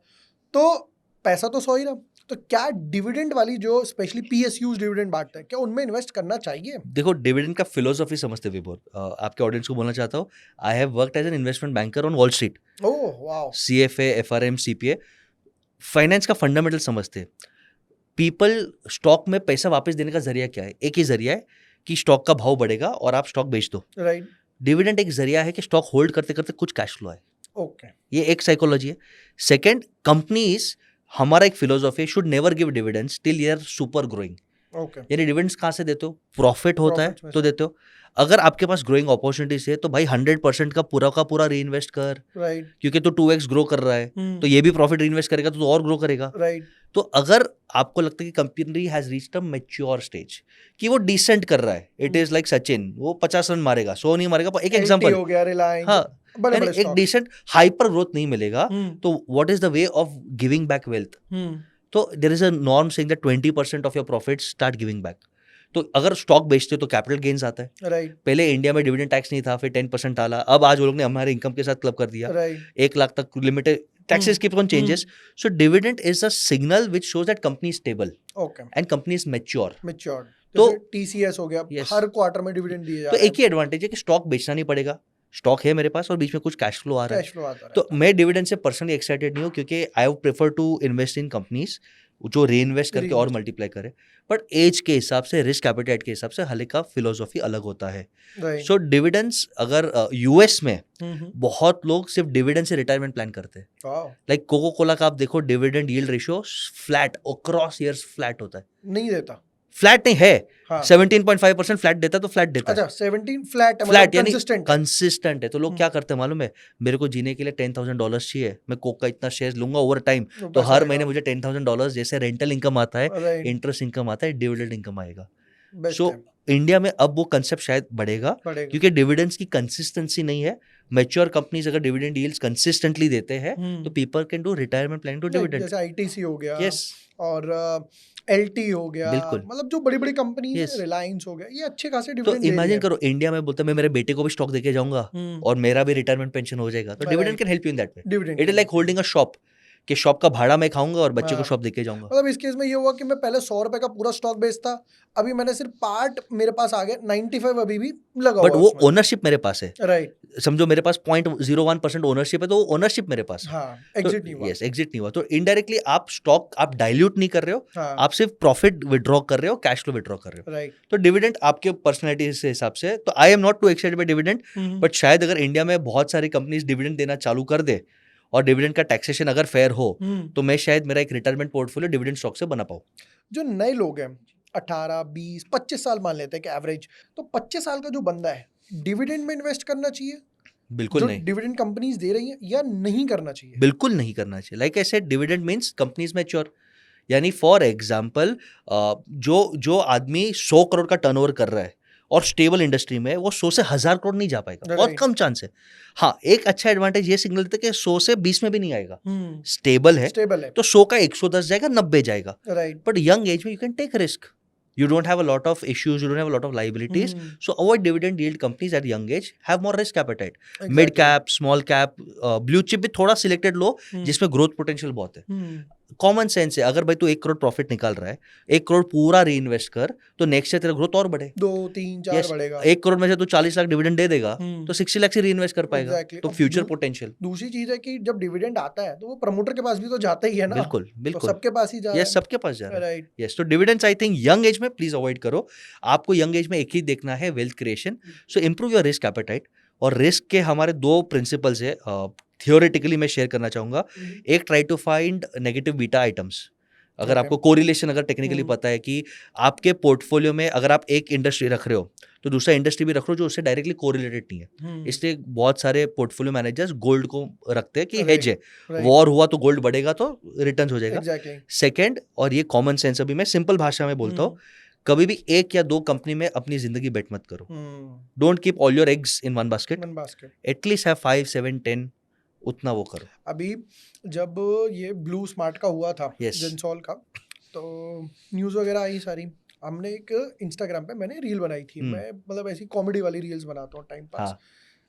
Speaker 1: तो पैसा तो 100 ही रहा। तो क्या डिविडेंड वाली जो स्पेशली पीएसयूज डिविडेंड बांटते हैं, क्या उनमें इन्वेस्ट करना चाहिए?
Speaker 2: देखो, डिविडेंड का फिलोसफी समझते विभोर, आपके ऑडियंस को बोलना चाहता हूँ, I have worked as an investment banker on Wall Street.
Speaker 1: Oh wow.
Speaker 2: CFA, FRM, CPA, finance का फंडामेंटल समझते हैं। पीपल स्टॉक में पैसा वापस देने का जरिया क्या है? एक ही जरिया है कि स्टॉक का भाव बढ़ेगा और आप स्टॉक बेच दो।
Speaker 1: राइट।
Speaker 2: डिविडेंड एक जरिया है कि स्टॉक होल्ड करते करते कुछ कैश फ्लो आए।
Speaker 1: ओके,
Speaker 2: ये एक साइकोलॉजी है। सेकंड, कंपनीज, हमारा एक philosophy, should never give dividends till you are super growing.
Speaker 1: Okay,
Speaker 2: यानी डिविडेंड्स कहाँ से देते हो? प्रॉफिट होता है
Speaker 1: Profit में
Speaker 2: तो देते हो। अगर आपके पास ग्रोइंग अपॉर्चुनिटीज है तो भाई 100% का पूरा री इन्वेस्ट कर,
Speaker 1: राइट,
Speaker 2: क्योंकि तो 2x ग्रो कर रहा है, तो ये भी प्रॉफिट री इन्वेस्ट करेगा तो और ग्रो करेगा।
Speaker 1: राइट।
Speaker 2: तो अगर आपको लगता है कि company has reached a mature stage, कि वो डिसेंट कर रहा है, इट इज लाइक सचिन, वो 50 रन मारेगा, 100 नहीं मारेगा, एक एग्जांपल
Speaker 1: हो गया, रिलायंस,
Speaker 2: हाँ,
Speaker 1: बड़े
Speaker 2: एक डिसेंट हाइपर ग्रोथ नहीं मिलेगा। तो what is the way of giving back wealth? तो there is a norm saying that 20% of your profit start giving back. तो अगर स्टॉक बेचते हो तो कैपिटल गेन्स आता है।
Speaker 1: राइट।
Speaker 2: पहले इंडिया में डिविडेंड टैक्स नहीं था, फिर 10% डाला, अब आज वो लोग ने हमारे इनकम के साथ क्लब कर दिया।
Speaker 1: राइट।
Speaker 2: 1 लाख तक limited taxes keep on changes. So dividend is a signal which shows that company is stable.
Speaker 1: Okay.
Speaker 2: And company is mature.
Speaker 1: Matured.
Speaker 2: तो
Speaker 1: TCS हो गया,
Speaker 2: yes.
Speaker 1: हर क्वार्टर में डिविडेंड दिए जा
Speaker 2: तो
Speaker 1: रहे हैं।
Speaker 2: एक ही एडवांटेज है कि स्टॉक बेचना नहीं पड़ेगा, स्टॉक है मेरे पास और बीच में कुछ कैश फ्लो आ रहा है।
Speaker 1: कैश फ्लो आता है।
Speaker 2: तो मैं डिविडेंड से पर्सनली एक्साइटेड नहीं हूँ, क्योंकि I would prefer to invest in companies जो री इन्वेस्ट करके और मल्टीप्लाई करे। बट एज के हिसाब से, रिस्क एपेटाइट के हिसाब से हर एक का फिलोसॉफी अलग होता है। सो डिविडेंड्स, अगर यूएस में बहुत लोग सिर्फ डिविडेंड से रिटायरमेंट प्लान करते हैं। लाइक कोको कोला का आप देखो, dividend yield ratio flat across years flat होता है।
Speaker 1: नहीं देता,
Speaker 2: फ्लैट नहीं है, 17.5% फ्लैट देता है, तो फ्लैट देता है।
Speaker 1: अच्छा, 17 फ्लैट
Speaker 2: यानी कंसिस्टेंट है। तो लोग क्या करते हैं मालूम है? मेरे को जीने के लिए $10,000 चाहिए, मैं कोक का इतना शेयर लूंगा ओवर टाइम, तो हर महीने मुझे $10,000 जैसे रेंटल इनकम आता है, इंटरेस्ट इनकम आता है, डिविडेंड इनकम आएगा।
Speaker 1: बेस्ट
Speaker 2: सो
Speaker 1: है,
Speaker 2: इंडिया में अब वो कंसेप्ट शायद बढ़ेगा
Speaker 1: बढ़ेगा।
Speaker 2: क्योंकि डिविडेंड्स की कंसिस्टेंसी नहीं है। मैच्योर कंपनीज अगर डिविडेंड यील्ड्स कंसिस्टेंटली देते हैं तो people can do retirement plan too
Speaker 1: नहीं,
Speaker 2: डिविडेंड।
Speaker 1: जैसे आईटीसी हो गया
Speaker 2: यस,
Speaker 1: और एलटी हो गया,
Speaker 2: बिल्कुल।
Speaker 1: मतलब जो बड़ी बड़ी कंपनीज
Speaker 2: Yes.
Speaker 1: है, रिलायंस हो गया, ये अच्छे खासे
Speaker 2: तो
Speaker 1: डिविडेंड दे रही
Speaker 2: इमेजिन
Speaker 1: है।
Speaker 2: करो इंडिया में बोलता मैं मेरे बेटे को भी स्टॉक देके जाऊंगा और मेरा भी रिटायरमेंट पेंशन हो जाएगा, तो dividend
Speaker 1: right,
Speaker 2: can help you in that way.
Speaker 1: Dividend
Speaker 2: it is like holding a shop, कि शॉप का भाड़ा मैं खाऊंगा और बच्चे को
Speaker 1: हाँ,
Speaker 2: शॉप देके जाऊंगा।
Speaker 1: मतलब इस केस में ये हुआ कि मैं पहले 100 रुपए का पूरा स्टॉक बेचता, अभी मैंने सिर्फ पार्ट मेरे पास आ गया, 95 अभी भी लगा
Speaker 2: बट
Speaker 1: हुआ
Speaker 2: वो
Speaker 1: उसमें।
Speaker 2: ओनरशिप मेरे पास है,
Speaker 1: राइट,
Speaker 2: समझो मेरे पास 0.01% ओनरशिप है, तो वो ओनरशिप मेरे पास है।
Speaker 1: हाँ,
Speaker 2: तो
Speaker 1: एग्जिट नहीं हुआ।
Speaker 2: यस, एग्जिट नहीं हुआ, तो इनडायरेक्टली आप स्टॉक आप डाइल्यूट नहीं कर रहे हो,
Speaker 1: हाँ,
Speaker 2: आप सिर्फ प्रॉफिट विड्रॉ कर रहे हो, कैश फ्लो विड्रॉ कर रहे हो।
Speaker 1: राइट,
Speaker 2: तो डिविडेंड आपके पर्सनैलिटी से हिसाब से, तो आई am not to excited by dividend, but शायद अगर इंडिया में बहुत सारी कंपनीज डिविडेंड देना चालू कर दे और डिविडेंड का टैक्सेशन अगर फेयर हो, तो मैं शायद मेरा एक रिटायरमेंट पोर्टफोलियो डिविडेंड स्टॉक से बना पाऊँ।
Speaker 1: जो नए लोग हैं 18, 20, 25 साल मान लेते हैं कि एवरेज, तो 25 साल का जो बंदा है डिविडेंड में इन्वेस्ट करना चाहिए
Speaker 2: बिल्कुल
Speaker 1: जो
Speaker 2: नहीं,
Speaker 1: डिविडेंड कंपनीज दे रही हैं, या नहीं करना चाहिए?
Speaker 2: बिल्कुल नहीं करना चाहिए। Like I said, dividend means companies mature. यानी फॉर एग्जाम्पल जो जो आदमी 100 करोड़ का टर्नओवर कर रहा है और स्टेबल इंडस्ट्री में है, वो 100 से 1000 करोड़ नहीं जा पाएगा, बहुत
Speaker 1: Right.
Speaker 2: कम चांस है। हाँ, एक अच्छा एडवांटेज ये सिग्नल देता है कि 100 से 20 में भी नहीं आएगा,
Speaker 1: हम्म,
Speaker 2: स्टेबल है,
Speaker 1: स्टेबल है,
Speaker 2: तो 100 का 110 जाएगा, 90 जाएगा।
Speaker 1: राइट,
Speaker 2: बट यंग एज में you can take risk, you don't have a lot of issues, you don't have a lot of liabilities, so avoid dividend yield companies at young age, have more risk appetite, mid cap, small cap, blue chip भी थोड़ा selected लो जिसमें growth potential बहुत है। Common sense है, अगर भाई तू 1 crore profit निकाल रहा है, 1 करोड़ पूरा री इन्वेस्ट कर, तो नेक्स्ट ईयर तेरा ग्रोथ और बढ़े।
Speaker 1: 2, 3, 4
Speaker 2: Yes,
Speaker 1: बढ़ेगा।
Speaker 2: 1 करोड़ में से तू 40 लाख डिविडेंड दे देगा, तो 60 लाख से री इन्वेस्ट कर पाएगा।
Speaker 1: Exactly.
Speaker 2: तो
Speaker 1: अब
Speaker 2: फ्यूचर पोटेंशियल।
Speaker 1: दूसरी चीज है कि जब डिविडेंड आता है तो वो प्रमोटर के पास भी तो जाता ही है ना,
Speaker 2: बिल्कुल
Speaker 1: तो
Speaker 2: बिल्कुल,
Speaker 1: सबके पास ही जा रहा
Speaker 2: यस, सबके पास जा
Speaker 1: है,
Speaker 2: रहा है।
Speaker 1: राइट,
Speaker 2: यस, तो dividends I think young age में प्लीज अवॉइड करो। आपको यंग एज में एक ही देखना है, wealth creation. So improve your risk appetite. और रिस्क के हमारे 2 प्रिंसिपल्स है, थियोरेटिकली मैं शेयर करना चाहूंगा। एक, try to find negative beta items. अगर
Speaker 1: Okay.
Speaker 2: आपको कोरिलेशन अगर टेक्निकली पता है कि आपके पोर्टफोलियो में अगर आप एक इंडस्ट्री रख रहे हो तो दूसरा इंडस्ट्री भी रख रहे हो जो उससे डायरेक्टली कोरिलेटेड नहीं है, इसलिए बहुत सारे पोर्टफोलियो मैनेजर्स गोल्ड को रखते हैं कि हेज है, वॉर हुआ तो गोल्ड बढ़ेगा तो रिटर्न हो जाएगा।
Speaker 1: एग्जैक्टली,
Speaker 2: सेकेंड, और ये कॉमन सेंस अभी मैं सिंपल भाषा में बोलता हूँ, कभी भी 1 या 2 कंपनी में अपनी जिंदगी बेट मत करो। Don't keep all your eggs in one basket,
Speaker 1: one basket.
Speaker 2: At least have 5, 7, 10, उतना वो करो।
Speaker 1: अभी जब ये ब्लू स्मार्ट का हुआ था,
Speaker 2: Yes.
Speaker 1: जेंसॉल का, तो न्यूज़ वगैरह आई सारी, हमने एक इंस्टाग्राम पे मैंने रील बनाई थी। मैं मतलब ऐसी कॉमेडी वाली रील्स बनाता हूँ टाइम पास,
Speaker 2: हाँ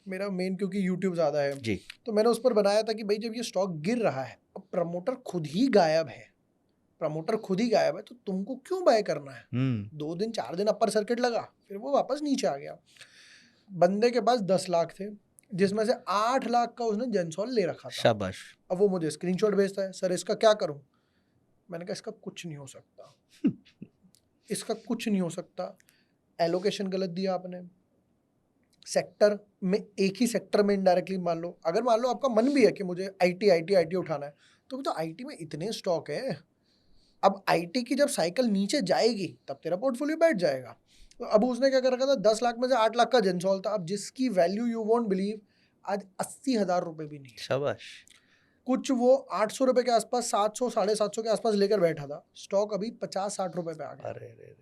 Speaker 1: मेरा मेन क्योंकि यूट्यूब ज़्यादा है,
Speaker 2: जी,
Speaker 1: तो मैंने उस पर बनाया था कि भाई जब ये स्टॉक गिर रहा है, अब प्रमोटर खुद ही गायब है, तो तुमको क्यों बाय करना है? 2 दिन 4 दिन अपर सर्किट लगा, फिर वो वापस नीचे आ गया। बंदे के पास 10 लाख थे, जिसमें से 8 लाख का उसने जेंसॉल ले रखा था।
Speaker 2: शाबाश।
Speaker 1: अब वो मुझे स्क्रीनशॉट भेजता है, सर इसका क्या करूं? मैंने कहा इसका कुछ नहीं हो सकता, इसका कुछ नहीं हो सकता। एलोकेशन गलत दिया आपने, सेक्टर में एक ही सेक्टर में इनडायरेक्टली मान लो आपका मन भी है कि मुझे आईटी उठाना है, तो आईटी में इतने स्टॉक है, अब आईटी की जब साइकिल नीचे जाएगी तब तेरा पोर्टफोलियो बैठ जाएगा। तो अब उसने क्या कर रखा था, 10 लाख में से 8 लाख का जेंसॉल था, अब जिसकी वैल्यू यू वोंट बिलीव आज 80,000 रुपये भी नहीं है।
Speaker 2: शाबाश।
Speaker 1: कुछ वो 800 रुपये के आसपास, 700, 750 के आसपास लेकर बैठा था, स्टॉक अभी 50-60 रुपये पे आ गया।
Speaker 2: अरे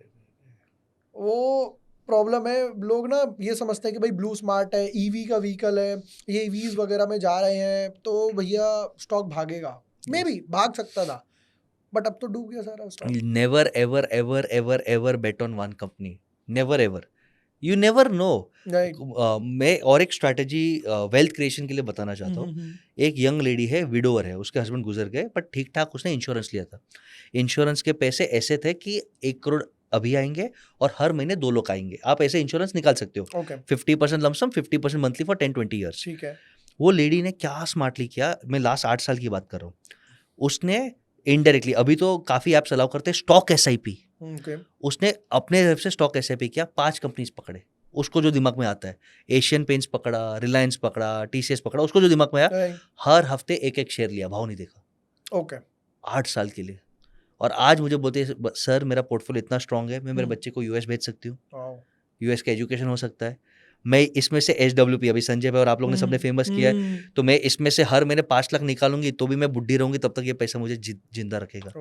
Speaker 1: वो प्रॉब्लम है, लोग ना ये समझते हैं कि भाई ब्लू स्मार्ट है, ईवी का व्हीकल है, ये ईवीज वगैरह में जा रहे हैं तो भैया स्टॉक भागेगा। मे बी भाग सकता था, बट अब तो डूब गया सारा stock.
Speaker 2: Never ever ever ever ever bet on one company, never ever, you never no. मैं और एक स्ट्रैटेजी वेल्थ क्रिएशन के लिए बताना चाहता हूँ। एक यंग लेडी है, विडोवर है, उसके हस्बैंड गुजर गए, पर ठीक ठाक उसने इंश्योरेंस लिया था। इंश्योरेंस के पैसे ऐसे थे कि 1 करोड़ अभी आएंगे और हर महीने 2 लोग आएंगे। आप ऐसे इंश्योरेंस निकाल सकते हो, 50% लमसम, 50% मंथली फॉर 10-20 ईयर्स।
Speaker 1: ठीक है।
Speaker 2: वो लेडी ने क्या स्मार्टली किया, मैं लास्ट 8 साल की बात कर रहा हूँ, उसने इनडायरेक्टली, अभी तो काफ़ी ऐप्स अलाउ करते हैं स्टॉक SIP, उसने अपने तरफ से स्टॉक SIP किया, 5 कंपनीज पकड़े, उसको जो दिमाग में आता है, एशियन पेंट्स पकड़ा, रिलायंस पकड़ा, TCS पकड़ा, उसको जो दिमाग में आया, हर हफ्ते 1-1 शेयर लिया, भाव नहीं देखा, 8 साल के लिए। और आज मुझे बोलते हैं सर मेरा पोर्टफोलियो इतना स्ट्रांग है, मैं मेरे बच्चे को US भेज सकती हूँ, US का एजुकेशन हो सकता है, मैं इसमें से SWP, अभी संजय भाई और आप लोगों ने सबने फेमस किया है, तो मैं इसमें से हर महीने 5 लाख निकालूंगी तो भी मैं बुढ़ी रहूंगी, तब तक ये पैसा मुझे जिंदा रखेगा।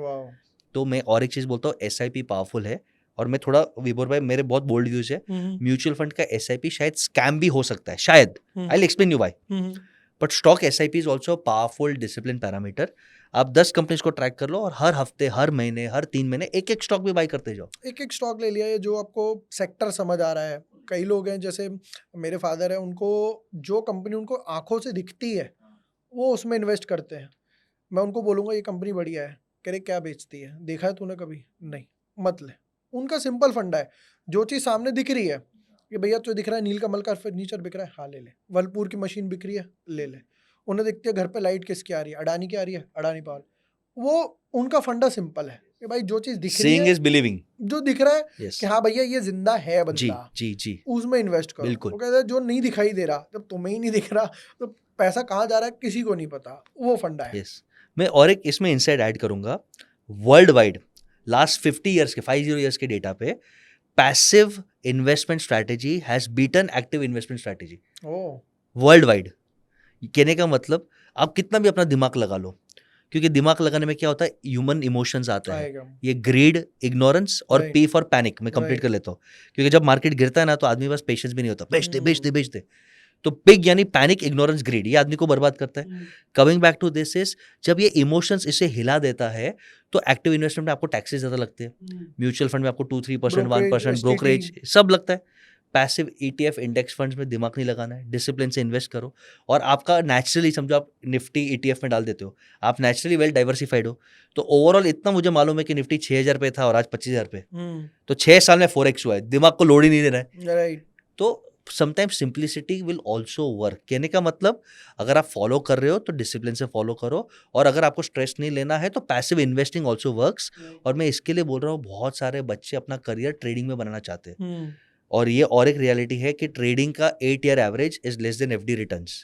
Speaker 2: तो मैं और एक चीज़ बोलता हूँ, SIP पावरफुल है और मैं थोड़ा विभोर भाई मेरे बहुत बोल्ड व्यूज है, म्यूचुअल फंड का SIP शायद स्कैम भी हो सकता है, शायद, I will explain you why, but stock SIP is also powerful discipline parameter. आप 10 कंपनीज को ट्रैक कर लो और हर हफ्ते, हर महीने, हर 3 महीने एक एक स्टॉक भी बाई करते जाओ।
Speaker 1: एक एक स्टॉक ले लिया, ये जो आपको सेक्टर समझ आ रहा है। कई लोग हैं जैसे मेरे फादर है, उनको जो कंपनी उनको आंखों से दिखती है वो उसमें इन्वेस्ट करते हैं। मैं उनको बोलूँगा ये कंपनी बढ़िया है, कह रहे क्या बेचती है, देखा है तूने कभी? नहीं, मत ले। उनका सिंपल फंडा है, जो चीज़ सामने दिख रही है कि भैया तुझे दिख रहा है नीलकमल का फर्नीचर बिक रहा है, हाँ ले ले। वर्लपूल की मशीन बिक रही है, ले ले। उन्हें दिखती है घर पे लाइट किसकी आ रही है, अडानी की आ रही है, अडानी पावर। वो उनका फंडा सिंपल है कि भाई जो चीज़ दिख रही
Speaker 2: Seeing
Speaker 1: है,
Speaker 2: is believing.
Speaker 1: जो दिख रहा है
Speaker 2: Yes.
Speaker 1: कि हाँ भैया ये जिंदा है
Speaker 2: जी
Speaker 1: बंदा,
Speaker 2: जी जी
Speaker 1: उसमें इन्वेस्ट करो।
Speaker 2: बिल्कुल।
Speaker 1: वो कहते हैं जो नहीं दिखाई दे रहा, जब तुम्हें ही नहीं दिख रहा तो पैसा कहाँ जा रहा है किसी को नहीं पता, वो फंडा है।
Speaker 2: यस, मैं और एक इसमें इनसाइड ऐड करूंगा। वर्ल्ड वाइड लास्ट 50 ईयर्स के 50 ईयर्स के डेटा पे passive investment strategy has beaten active investment strategy
Speaker 1: oh,
Speaker 2: world wide. कहने का मतलब आप कितना भी अपना दिमाग लगा लो, क्योंकि दिमाग लगाने में क्या होता है, ह्यूमन इमोशंस आते हैं,
Speaker 1: आएगा।
Speaker 2: ये ग्रीड, इग्नोरेंस और
Speaker 1: Right.
Speaker 2: पी फॉर पैनिक मैं कंप्लीट
Speaker 1: Right.
Speaker 2: कर लेता हूँ। क्योंकि जब मार्केट गिरता है ना तो आदमी के पास पेशेंस भी नहीं होता, बेच दे बेच दे
Speaker 1: हम्म।
Speaker 2: बेच दे। तो पिग यानी पैनिक, इग्नोरेंस, ग्रीड, ये आदमी को बर्बाद करता है। Coming back to this is, जब ये इमोशंस इसे हिला देता है तो एक्टिव इन्वेस्टमेंट में आपको टैक्सेस ज्यादा लगते हैं, म्यूचुअल फंड में आपको 2-3%, 1% ब्रोकरेज सब लगता है। पैसिव ETF इंडेक्स फंड्स में दिमाग नहीं लगाना है, डिसिप्लिन से इन्वेस्ट करो और आपका नेचुरली, समझो आप निफ्टी ETF में डाल देते हो, आप नेचुरली वेल डाइवर्सिफाइड हो, तो ओवरऑल इतना मुझे मालूम है कि निफ्टी 6000 पे था और आज 25000 पे, तो 6 साल में 4x हुआ है, दिमाग को लोड ही नहीं दे रहा है।
Speaker 1: राइट।
Speaker 2: तो sometimes simplicity will also work. कहने का मतलब अगर आप फॉलो कर रहे हो तो डिसिप्लिन से फॉलो करो, और अगर आपको स्ट्रेस नहीं लेना है तो पैसिव इन्वेस्टिंग ऑल्सो वर्क्स। और मैं इसके लिए बोल रहा हूँ, बहुत सारे बच्चे अपना करियर ट्रेडिंग में बनाना चाहते हैं, और ये और एक रियलिटी है कि ट्रेडिंग का 8 year average is less than FD returns.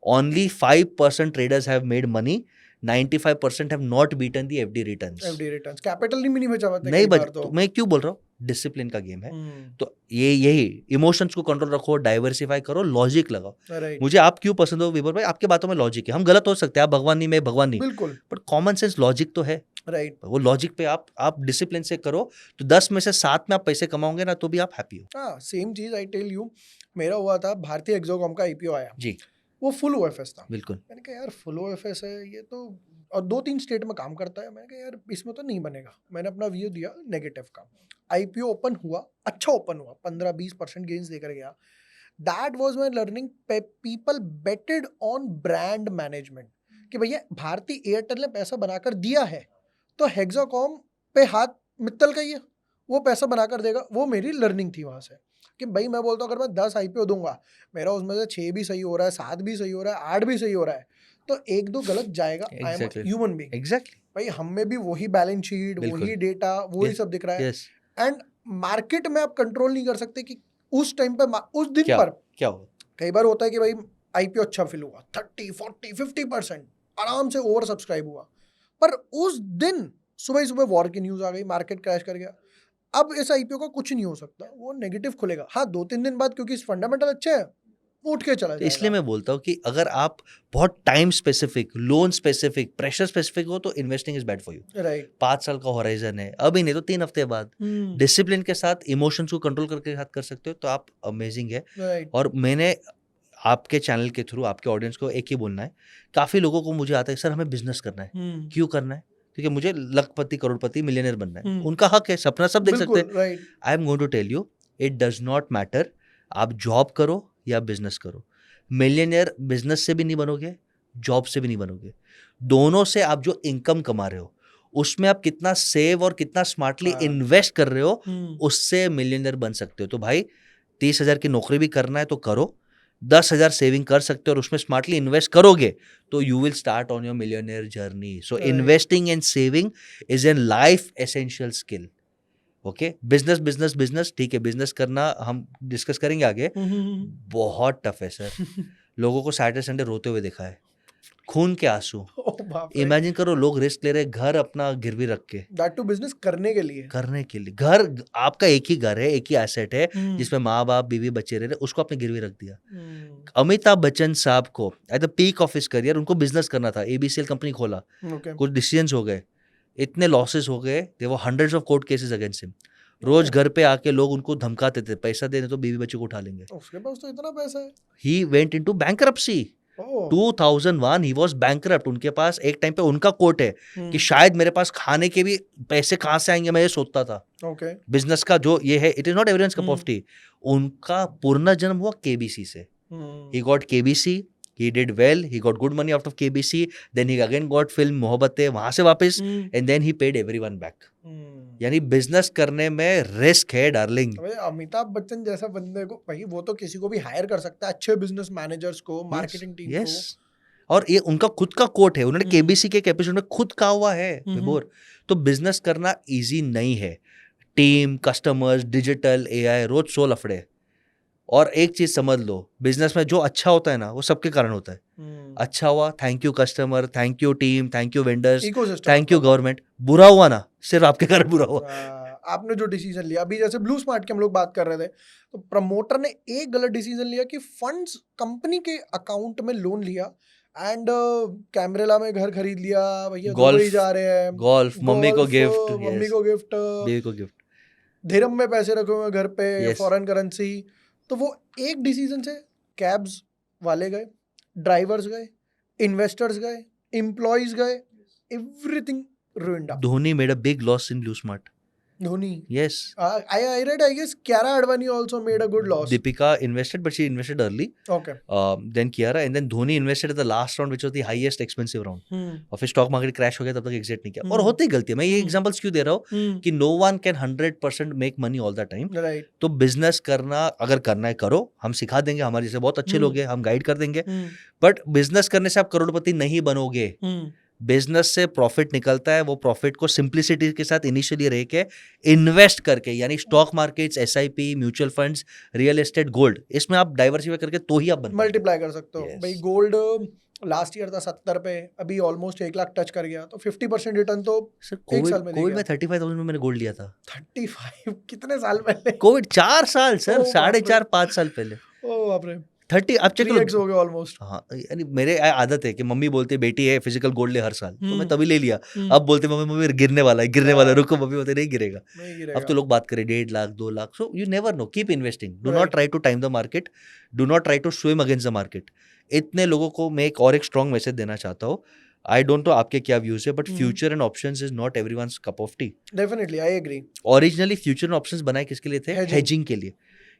Speaker 2: Only 5% traders have made money, 95% have not beaten the FD returns.
Speaker 1: FD returns capital नहीं बचा पाते
Speaker 2: नहीं
Speaker 1: कई बार
Speaker 2: बच, तो मैं क्यों बोल रहा हूँ, डिसिप्लिन का गेम है। तो ये यही इमोशंस को कंट्रोल रखो, डाइवर्सिफाई करो, लॉजिक लगाओ।
Speaker 1: राइट,
Speaker 2: मुझे आप क्यों पसंद हो विभोर भाई, आपके बातों में लॉजिक है, हम गलत हो सकते हैं, आप भगवान नहीं, मैं भगवान नहीं,
Speaker 1: बिल्कुल
Speaker 2: बट कॉमन सेंस लॉजिक तो है।
Speaker 1: राइट।
Speaker 2: वो लॉजिक पे आप डिसिप्लिन से करो तो 10 में से 7 में आप पैसे कमाओगे ना, तो भी आप हैप्पी हो।
Speaker 1: हाँ, सेम चीज आई टेल यू, मेरा हुआ था, भारतीय एक्सोकॉम का IPO आया
Speaker 2: जी
Speaker 1: वो फुल OFS था।
Speaker 2: बिल्कुल।
Speaker 1: मैंने कहा यार फुल OFS है ये तो, और 2-3 स्टेट में काम करता है, मैंने कहा यार इसमें तो नहीं बनेगा। मैंने अपना व्यू दिया नेगेटिव का। IPO ओपन हुआ, अच्छा ओपन हुआ, 15-20% गेन्स देकर गया। That was my learning. People betted on brand management कि भैया भारती एयरटेल ने पैसा बनाकर दिया है तो हेक्साकॉम पे हाथ मित्तल का ही है, वो पैसा बनाकर देगा। वो मेरी लर्निंग थी वहाँ से कि भाई मैं बोलता हूँ अगर मैं 10 IPO दूंगा, मेरा उसमें से 6 भी सही हो रहा है, 7 भी सही हो रहा है, 8 भी सही हो रहा है, तो 1-2 गलत जाएगा। I am human being,
Speaker 2: exactly
Speaker 1: भाई हम में भी वही बैलेंस शीट, वही डेटा, वही सब दिख रहा है।
Speaker 2: यस।
Speaker 1: एंड मार्केट में आप कंट्रोल नहीं कर सकते कि उस टाइम पर, उस दिन
Speaker 2: क्या
Speaker 1: पर
Speaker 2: क्या होगा,
Speaker 1: कई बार होता है कि भाई IPO अच्छा फिल हुआ, 30-40-50% आराम से ओवर सब्सक्राइब हुआ, पर उस दिन सुबह ही सुबह वॉर की न्यूज़ आ गई, मार्केट क्रैश कर गया। अब इस IPO का कुछ नहीं हो सकता, वो नेगेटिव खुलेगा। हाँ 2-3 दिन बाद, क्योंकि फंडामेंटल अच्छे हैं, उठ के चला
Speaker 2: तो
Speaker 1: जाएगा।
Speaker 2: इसलिए मैं बोलता हूँ कि अगर आप बहुत time specific, loan specific, pressure specific हो तो investing is bad for you.
Speaker 1: Right.
Speaker 2: 5 साल का होराइजन है, अभी नहीं तो 3 हफ्ते बाद, डिसिप्लिन के साथ, इमोशंस को कंट्रोल करके साथ कर सकते हो तो आप अमेजिंग है।
Speaker 1: राइट।
Speaker 2: और मैंने आपके चैनल के थ्रू आपके ऑडियंस को एक ही बोलना है, काफ़ी लोगों को मुझे आता है सर हमें बिजनेस करना है। क्यों करना है? क्योंकि मुझे लखपति, करोड़पति, मिलियनर बनना है। उनका हक है, सपना सब देख सकते हैं।
Speaker 1: Right.
Speaker 2: I am going to tell you, it does not matter आप जॉब करो या बिजनेस करो। मिलियनियर बिजनेस से भी नहीं बनोगे, जॉब से भी नहीं बनोगे। दोनों से आप जो इनकम कमा रहे हो उसमें आप कितना सेव और कितना स्मार्टली इन्वेस्ट कर रहे हो, उससे मिलियनियर बन सकते हो। तो भाई 30,000 की नौकरी भी करना है तो करो, 10,000 सेविंग कर सकते हो और उसमें स्मार्टली इन्वेस्ट करोगे तो you will start on your millionaire journey. So investing and saving is an life essential skill. Okay, business business business ठीक है, बिजनेस करना हम डिस्कस करेंगे आगे, बहुत टफ है सर। लोगों को सैटरडे संडे रोते हुए देखा है, खून के आंसू। इमेजिन करो, लोग रिस्क ले रहे, घर अपना गिरवी रख के,
Speaker 1: दैट टू बिजनेस करने के लिए।
Speaker 2: घर आपका एक ही घर है, एक ही एसेट है जिसमें माँ बाप, बीवी, बच्चे रह रहे, उसको आपने गिरवी रख दिया। अमिताभ बच्चन साहब को at the peak of his career उनको बिजनेस करना था, ABCL कंपनी खोला, कुछ डिसीजंस हो गए, इतने लॉसेस हो गए, there were hundreds of court cases against him, रोज घर पे आके लोग उनको धमकाते थे, पैसा देने तो बीवी बच्चे को उठा लेंगे।
Speaker 1: उसके पास तो इतना पैसा है।
Speaker 2: He went into bankruptcy.
Speaker 1: Oh
Speaker 2: 2001 he was bankrupt. उनके पास एक टाइम पे उनका कोट है कि शायद मेरे पास खाने के भी पैसे कहाँ से आएंगे, मैं ये सोचता था।
Speaker 1: ओके
Speaker 2: बिजनेस का जो ये है, it is not everyone's cup of T. उनका पूर्ण जन्म हुआ केबीसी से। He got KBC, he did well, he got good money out of KBC, then he again got film Mohabbatein, वहां से वापस, and then he paid everyone back। यानी business करने में रिस्क है डार्लिंग।
Speaker 1: अमिताभ बच्चन जैसा बंदे को भाई, वो तो किसी को भी हायर कर सकता है, अच्छे बिजनेस मैनेजर्स को, मार्केटिंग टीम को।
Speaker 2: और ये उनका खुद का कोट है, उन्होंने केबीसी के एपिसोड में खुद कहा हुआ है विभोर। तो बिजनेस करना इजी नहीं है। टीम, कस्टमर्स, डिजिटल, एआई, रोज 100 लफड़े। और एक चीज समझ लो, बिजनेस में जो अच्छा होता है ना वो सबके कारण होता है। अच्छा हुआ, thank you customer, thank you team, thank you vendors, thank you government. बुरा हुआ ना, सिर्फ आपके कारण बुरा हुआ।
Speaker 1: आपने जो डिसीजन लिया, अभी जैसे ब्लू स्मार्ट के हम लोग बात कर रहे थे, तो प्रमोटर ने एक गलत डिसीजन लिया कि फंड्स कंपनी के अकाउंट में लोन लिया एंड कैमरेला में घर खरीद लिया, भैया दुबई जा रहे हैं,
Speaker 2: गोल्फ, मम्मी को गिफ्ट,
Speaker 1: मम्मी को गिफ्ट,
Speaker 2: बेबी को गिफ्ट,
Speaker 1: धर्म में पैसे रखे हुए घर पे, फॉरेन करेंसी। तो वो एक डिसीजन से कैब्स वाले गए, ड्राइवर्स गए, इन्वेस्टर्स गए, एम्प्लॉइज गए, everything ruined up.
Speaker 2: Dhoni made a big loss in Blue Smart.
Speaker 1: Dhoni.
Speaker 2: Yes.
Speaker 1: I read, I guess Kiara Advani also made a good loss.
Speaker 2: Deepika invested, but she invested early.
Speaker 1: Okay.
Speaker 2: Then Kiara, and then Dhoni invested at the last round, which was the highest expensive round. और फिर stock market crash हो गया, तब तक exit नहीं किया। और होती गलती है। मैं ये एग्जांपल्स क्यों दे रहा हूँ कि no one can 100% make money all the time.
Speaker 1: Right.
Speaker 2: तो बिजनेस करना अगर करना है करो, हम सिखा देंगे, हमारे जैसे बहुत अच्छे लोग हैं, हम गाइड कर देंगे। बट बिजनेस करने से आप करोड़पति नहीं बनोगे। बिजनेस से प्रॉफिट निकलता है, वो प्रॉफिट को सिंप्लिसिटी के साथ इनिशियली रह के इन्वेस्ट करके, यानी stock markets, SIP, mutual funds, real estate, gold, इसमें आप डाइवर्सिफाई करके तो ही आप
Speaker 1: मल्टीप्लाई कर सकते हो। भाई गोल्ड लास्ट ईयर था 70 पे, अभी ऑलमोस्ट 1 लाख टच कर गया, तो 50% रिटर्न तो एक साल में
Speaker 2: कोविड में 35,000 में मैंने गोल्ड लिया था।
Speaker 1: 35 कितने साल पहले?
Speaker 2: कोविड 4 साल सर, 4.5 साल पहले।
Speaker 1: ओ बाप रे,
Speaker 2: 30 अब चेक
Speaker 1: हो गया ऑलमोस्ट।
Speaker 2: हाँ, यानी मेरे आदत है कि मम्मी बोलती है बेटी है फिजिकल गोल्ड ले हर साल, तो मैं तभी ले लिया। अब बोलते मम्मी गिरने वाला है, रुको, मम्मी बोलते नहीं गिरेगा। अब तो लोग बात करें 1.5 lakh 2 lakh. So you never know, keep investing, do not try to time the market, do not try to swim against the market. इतने लोगों को मैं एक स्ट्रॉन्ग मैसेज देना चाहता हूँ। आई डोंट नो आपके क्या व्यूज है, but future and options is not everyone's cup of tea.
Speaker 1: Definitely I agree.
Speaker 2: Originally future and options बनाए किसके लिए थे? हेजिंग के लिए,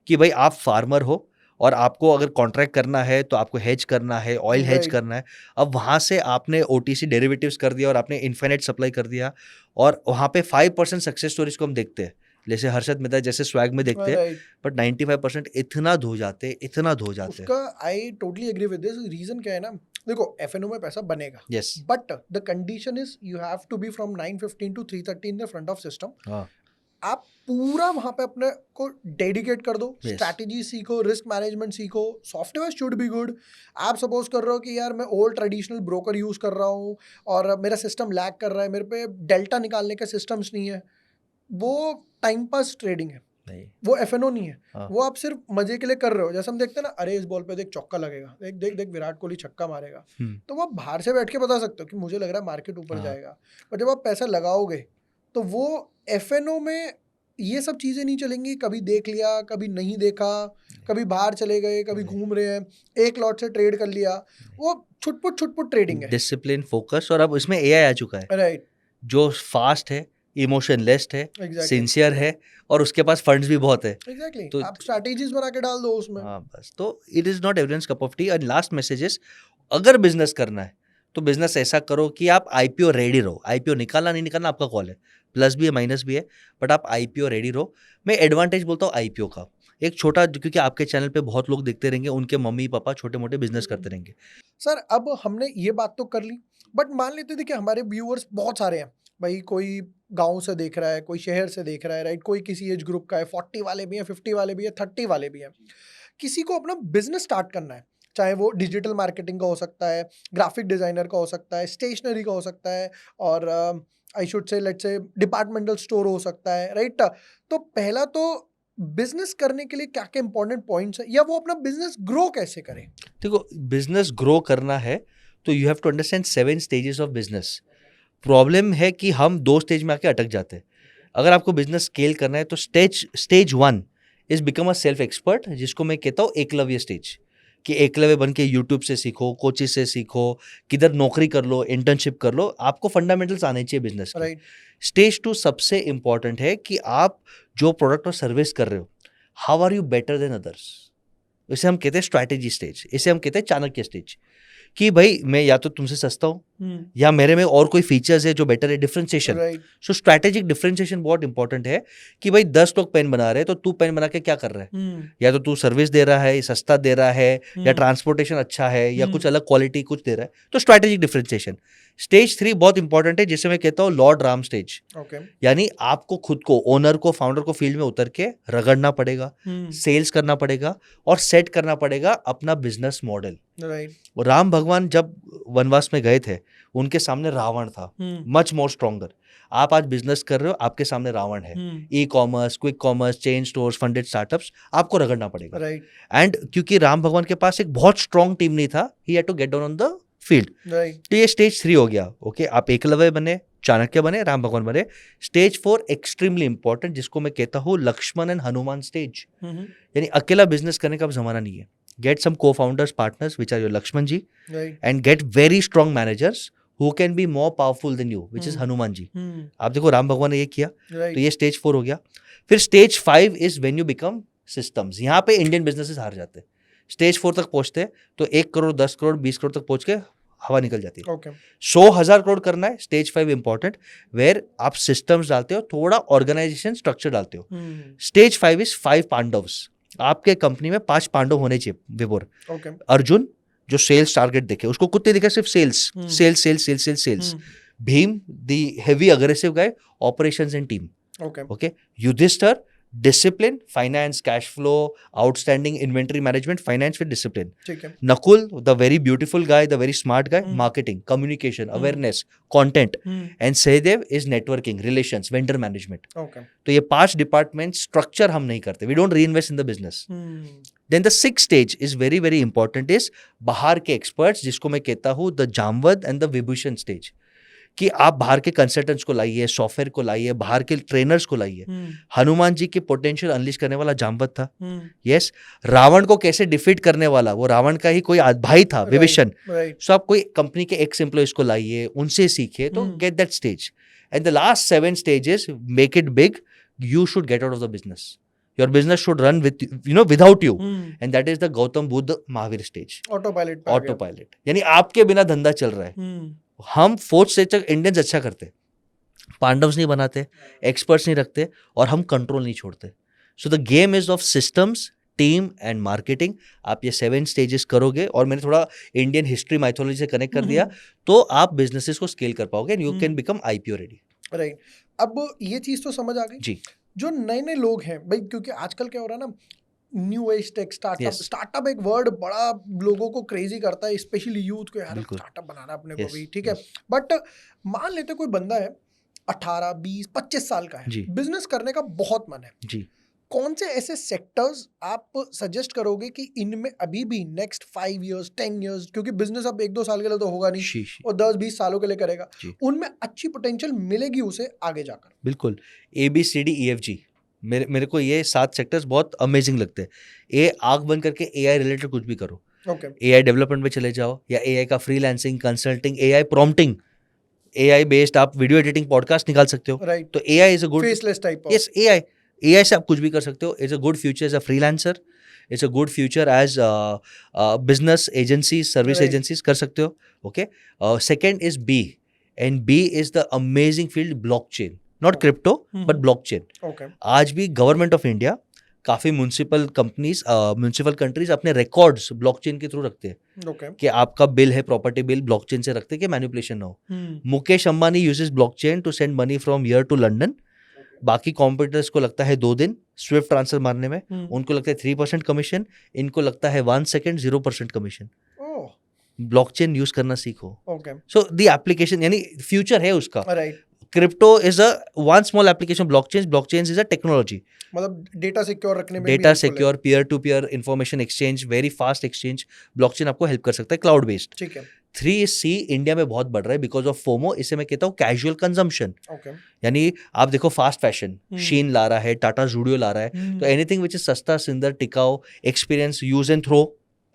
Speaker 2: कि भाई आप फार्मर हो और आपको अगर कॉन्ट्रैक्ट करना है तो आपको हेज करना है, ऑयल हेज करना है। अब वहाँ से आपने OTC डेरिवेटिव्स कर दिया और आपने इन्फिनिट सप्लाई कर दिया, और वहाँ पे 5% सक्सेस स्टोरीज को हम देखते हैं, जैसे हर्षद मेहता जैसे स्वैग में देखते हैं, बट 95% इतना धो जाते।
Speaker 1: उसका I totally agree with this. Reason क्या है ना, देखो FNO में पैसा बनेगा,
Speaker 2: yes,
Speaker 1: but the condition is you have to be from 9:15 to 3:30 in the front of system. आप पूरा वहां पे अपने को डेडिकेट कर दो, स्ट्रैटेजी सीखो, रिस्क मैनेजमेंट सीखो, सॉफ्टवेयर शुड बी गुड। आप सपोज कर रहे हो कि यार मैं ओल्ड ट्रेडिशनल ब्रोकर यूज कर रहा हूँ और मेरा सिस्टम लैग कर रहा है, मेरे पे डेल्टा निकालने के सिस्टम्स नहीं है, वो टाइम पास ट्रेडिंग है, वो FNO नहीं है। वो आप सिर्फ मजे के लिए कर रहे हो। जैसे हम देखते हैं ना, अरे इस बॉल पे देख चौका लगेगा, देख विराट कोहली छक्का मारेगा, तो वो आप बाहर से बैठ के बता सकते हो कि मुझे लग रहा है मार्केट ऊपर जाएगा। पर जब आप पैसा लगाओगे तो वो FNO में ये सब चीजें नहीं चलेंगी। कभी देख लिया, कभी नहीं देखा, कभी बाहर चले गए, कभी घूम रहे हैं, एक लॉट से ट्रेड कर लिया, वो छुटपुट ट्रेडिंग है।
Speaker 2: डिसिप्लिन, फोकस, और अब इसमें AI आ चुका है,
Speaker 1: राइट,
Speaker 2: जो फास्ट है, इमोशनलेस है, सिंसियर है, और उसके पास फंड्स भी बहुत है।
Speaker 1: एग्जैक्टली, तो आप स्ट्रैटेजीज बना के डाल दो उसमें।
Speaker 2: हाँ बस, तो it is not everyone's cup of T. And last messages, अगर बिजनेस करना है तो बिजनेस ऐसा करो कि आप IPO रेडी रहो। IPO निकालना नहीं निकालना आपका कॉल है, प्लस भी है माइनस भी है, बट आप IPO रेडी रहो। मैं एडवांटेज बोलता हूँ IPO का, एक छोटा, क्योंकि आपके चैनल पे बहुत लोग देखते रहेंगे, उनके मम्मी पापा छोटे मोटे बिजनेस करते रहेंगे।
Speaker 1: सर अब हमने ये बात तो कर ली, बट मान लेते थे कि हमारे व्यूअर्स बहुत सारे हैं भाई, कोई गांव से देख रहा है, कोई शहर से देख रहा है, राइट, कोई किसी एज ग्रुप का है, 40 वाले भी हैं, 50 वाले भी हैं, 30 वाले भी हैं। किसी को अपना बिजनेस स्टार्ट करना है, चाहे वो डिजिटल मार्केटिंग का हो सकता है, ग्राफिक डिजाइनर का हो सकता है, स्टेशनरी का हो सकता है, और I should say let's say departmental store हो सकता है, राइट। तो पहला तो बिजनेस करने के लिए क्या क्या इंपॉर्टेंट पॉइंट्स है, या वो अपना बिजनेस ग्रो कैसे करें?
Speaker 2: देखो, बिजनेस ग्रो करना है तो you have to understand 7 stages of business. Problem है कि हम 2 स्टेज में आके अटक जाते हैं। अगर आपको बिजनेस स्केल करना है तो stage 1 is become a self expert, जिसको मैं कहता हूँ एकलव्य स्टेज, कि एकलव्य बन के यूट्यूब से सीखो, कोचिज से सीखो, किधर नौकरी कर लो, इंटर्नशिप कर लो, आपको फंडामेंटल्स आने चाहिए बिजनेस के।
Speaker 1: राइट।
Speaker 2: स्टेज 2 सबसे इंपॉर्टेंट है कि आप जो प्रोडक्ट और सर्विस कर रहे हो, how are you better than others. इसे हम कहते हैं स्ट्रैटेजी स्टेज, इसे हम कहते हैं चाणक्य स्टेज, कि भाई मैं या तो तुमसे सस्ता हूँ या मेरे में और कोई फीचर्स है जो बेटर है, डिफरेंशिएशन। सो स्ट्रैटेजिक डिफरेंशिएशन बहुत इंपॉर्टेंट है कि भाई 10 लोग पेन बना रहे हैं तो तू पेन बना के क्या कर रहा है, या तो तू सर्विस दे रहा है, सस्ता दे रहा है, या ट्रांसपोर्टेशन अच्छा है, या कुछ अलग क्वालिटी कुछ दे रहा है, तो स्ट्रैटेजिक डिफरेंशिएशन। स्टेज 3 बहुत इंपॉर्टेंट है, जिसे मैं कहता हूँ लॉर्ड राम स्टेज। यानी आपको खुद को, ओनर को, फाउंडर को फील्ड में उतर के रगड़ना पड़ेगा, सेल्स करना पड़ेगा और सेट करना पड़ेगा अपना बिजनेस मॉडल। और राम भगवान जब वनवास में गए थे, उनके सामने रावण था, मच मोर स्ट्रॉन्गर। आप आज बिजनेस कर रहे हो, आपके सामने रावण है, e commerce, quick commerce, chain stores, funded startups, आपको रगड़ना पड़ेगा। एंड क्योंकि राम भगवान के पास एक बहुत स्ट्रॉन्ग टीम नहीं था, he had to get down on the field. तो ये स्टेज 3 हो गया। ओके, आप एकलव्य बने, चाणक्य बने, राम भगवान बने। स्टेज 4 एक्सट्रीमली इंपॉर्टेंट, जिसको मैं कहता हूँ लक्ष्मण एंड हनुमान स्टेज। यानी अकेला बिजनेस करने का अब जमाना नहीं है। Get some cofounders, partners which are your Lakshman ji, and get very strong managers who can be more powerful than you, which is Hanuman ji. आप देखो राम भगवान ने ये किया, तो ये स्टेज 4 हो गया। फिर stage 5 is when you become systems. यहाँ पे इंडियन बिजनेसेस हार जाते हैं। स्टेज 4 तक पहुंचते तो 1 करोड़, 10 करोड़, 20 करोड़ तक पहुंच के हवा निकल जाती है। 100,000 करोड़ करना है, स्टेज 5 इंपॉर्टेंट, वेयर आप सिस्टम्स डालते हो, थोड़ा ऑर्गेनाइजेशन स्ट्रक्चर डालते हो। Stage 5 is 5 Pandavas. आपके कंपनी में 5 पांडव होने चाहिए। विभोर, अर्जुन जो सेल्स टारगेट देखे, उसको कुत्ते दिखे, सिर्फ sales sales sales sales sales sales. Bhim the heavy aggressive guy, operations and team. Okay, Yudhishthir discipline, finance, cash flow, outstanding inventory management, finance with discipline. Nakul the very beautiful guy, the very smart guy, marketing, communication, awareness, content. And Sahdev is networking, relations, vendor management. तो ये 5 department structure हम नहीं करते, we don't reinvest in the business. Then the 6th stage is very very important, is बाहर के experts, जिसको मैं कहता हूँ the Jamwant and the Vibhishan stage, कि आप बाहर के कंसल्टेंट्स को लाइए, सॉफ्टवेयर को लाइए, बाहर के ट्रेनर्स को लाइए। हनुमान जी के पोटेंशियल अनलिश करने वाला जामवद था। यस, रावण को कैसे डिफीट करने वाला, वो रावण का ही कोई भाई था, विभीषण। सो आप कोई कंपनी के एक्स एम्प्लॉइज को लाइए, उनसे सीखिए, तो get that stage. And the last 7 stages, make it big, you should get out of the business. Your business should run with, without you. And that is the Gautam Buddha Mahavir stage. Autopilot. यानी आपके बिना धंधा चल रहा है। हम 4th stage तक Indians अच्छा करते, पांडव्स नहीं बनाते, एक्सपर्ट्स नहीं रखते, और हम कंट्रोल नहीं छोड़ते। So the game is of systems, team and marketing. आप ये 7 stages करोगे, और मैंने थोड़ा इंडियन हिस्ट्री माइथोलॉजी से कनेक्ट कर दिया, तो आप बिजनेसेस को स्केल कर पाओगे, and you can become IPO ready.
Speaker 1: Right. अब ये चीज तो समझ आ गई जी। जो नए नए लोग हैं भाई, क्योंकि आजकल क्या हो रहा है ना, न्यू एज टेक, स्टार्टअप एक वर्ड बड़ा लोगों को क्रेजी करता है, स्पेशली यूथ को, यार स्टार्टअप बनाना अपने को भी, ठीक है। बट मान लेते कोई बंदा है 18, 20, 25 साल का है, बिजनेस करने का बहुत मन है जी, कौन से ऐसे सेक्टर्स आप सजेस्ट करोगे कि इनमें अभी भी नेक्स्ट 5 years, 10 years, क्योंकि बिजनेस अब 1-2 साल के लिए तो होगा नहीं, और 10-20 सालों के लिए करेगा, उनमें अच्छी पोटेंशियल मिलेगी उसे आगे जाकर? बिल्कुल,
Speaker 2: ABCDEFG, मेरे को ये 7 सेक्टर्स बहुत अमेजिंग लगते हैं। ये आंख बंद करके AI रिलेटेड कुछ भी करो। AI डेवलपमेंट में चले जाओ, या AI का freelancing, consulting, AI prompting, AI based आप वीडियो एडिटिंग, पॉडकास्ट निकाल सकते हो। तो AI is a good
Speaker 1: faceless type of,
Speaker 2: yes, AI से आप कुछ भी कर सकते हो। It's a good future as a freelancer, it's a good future as business agencies, service agencies कर सकते हो। Okay, second is B, and B is the amazing field blockchain, not crypto but blockchain. आज भी government of India, काफी municipal companies, municipal countries अपने records blockchain के through रखते हैं, कि आपका बिल है, प्रॉपर्टी बिल, ब्लॉकचेन से रखते हैं कि मैनिपुलेशन ना हो। Mukesh Ambani uses blockchain to send money from here to London. बाकी कॉम्पिटिटर्स को लगता है 2 दिन स्विफ्ट ट्रांसफर मारने में, उनको लगता है 3% कमीशन, इनको लगता है 1 second 0% कमीशन। ब्लॉकचेन यूज करना सीखो। सो द एप्लीकेशन, यानी फ्यूचर है उसका। Crypto is a one small application, blockchain is a technology,
Speaker 1: मतलब डेटा सिक्योर रखने में,
Speaker 2: data secure, peer to peer information exchange, very fast exchange, blockchain आपको help कर सकता है, क्लाउड बेस्ड।
Speaker 1: ठीक है।
Speaker 2: 3C इंडिया में बहुत बढ़ रहा है बिकॉज ऑफ फोमो. इसे मैं कहता हूँ कैजुअल कंजम्पशन.
Speaker 1: Okay.
Speaker 2: यानी आप देखो फास्ट फैशन, शीन ला रहा है, टाटा जूडियो ला रहा है, तो एनीथिंग विच इज सस्ता, सुंदर, टिकाऊ, एक्सपीरियंस, यूज एंड थ्रो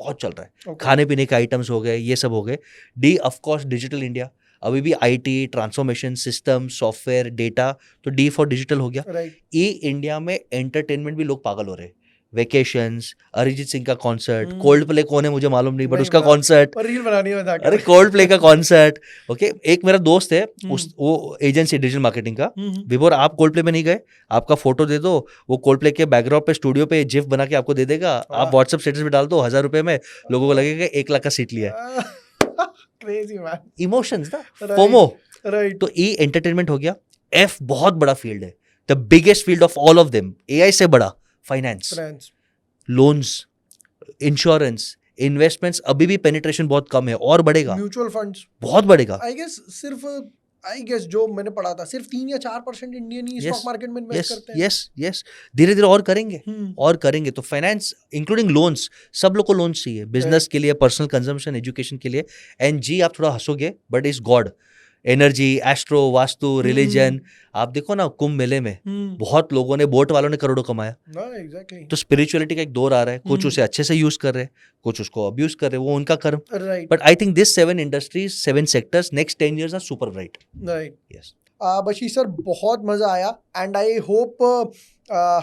Speaker 2: बहुत चल रहा है.
Speaker 1: Okay.
Speaker 2: खाने पीने के आइटम्स हो गए, ये सब हो गए. D of course digital India. अभी भी IT, transformation, system, software, data, तो डी फॉर डिजिटल हो गया.
Speaker 1: Right.
Speaker 2: ई इंडिया में एंटरटेनमेंट भी लोग पागल हो रहे हैं. वेकेशंस, अरिजीत सिंह का कॉन्सर्ट, कोल्ड प्ले कौन है मुझे मालूम नहीं, बट उसका कॉन्सर्ट,
Speaker 1: पर रील बनानी है मजाक.
Speaker 2: अरे कोल्ड प्ले का कॉन्सर्ट. ओके, एक मेरा दोस्त है, वो एजेंसी डिजिटल मार्केटिंग का. विभोर, आप कोल्ड प्ले में नहीं गए, आपका फोटो दे दो, वो कोल्ड प्ले के बैकग्राउंड पे स्टूडियो पे जिफ बना के आपको दे देगा. आप व्हाट्सएप स्टेटस पे डाल दो, 1000 रुपए में लोगों को लगेगा 1 लाख का सीट लिया है.
Speaker 1: Crazy man.
Speaker 2: इमोशंस ना, फोमो.
Speaker 1: राइट.
Speaker 2: तो ई एंटरटेनमेंट हो गया. एफ बहुत बड़ा फील्ड है, the biggest field of all of them, AI से बड़ा फाइनेंस, लोन्स, इंश्योरेंस, इन्वेस्टमेंट्स. अभी भी पेनिट्रेशन बहुत कम है और बढ़ेगा.
Speaker 1: म्यूचुअल फंड्स
Speaker 2: बहुत बढ़ेगा.
Speaker 1: आई गेस जो मैंने पढ़ा था सिर्फ 3 या 4% इंडियन ही स्टॉक मार्केट में इन्वेस्ट करते हैं.
Speaker 2: यस धीरे धीरे और करेंगे. तो फाइनेंस इंक्लूडिंग लोन्स, सब लोग को लोन्स चाहिए, बिजनेस के लिए, पर्सनल कंजम्पशन, एजुकेशन के लिए. एंड जी, आप थोड़ा हंसोगे but is god. Energy, astro, vastu, religion. आप देखो ना कुंभ मेले में बहुत लोगों ने, बोट वालों ने करोड़ों कमाया.
Speaker 1: एग्जैक्टली.
Speaker 2: तो स्पिरिचुअलिटी का एक दौर आ रहा है. कुछ उसे अच्छे से यूज कर रहे हैं, कुछ उसको अब्यूज कर रहे हैं, वो उनका कर्म.
Speaker 1: Right.
Speaker 2: But I think this 7 industries, 7 sectors, next 10 years are super bright.
Speaker 1: Right.
Speaker 2: Yes.
Speaker 1: Bashir sir, बहुत मज़ा आया एंड आई होप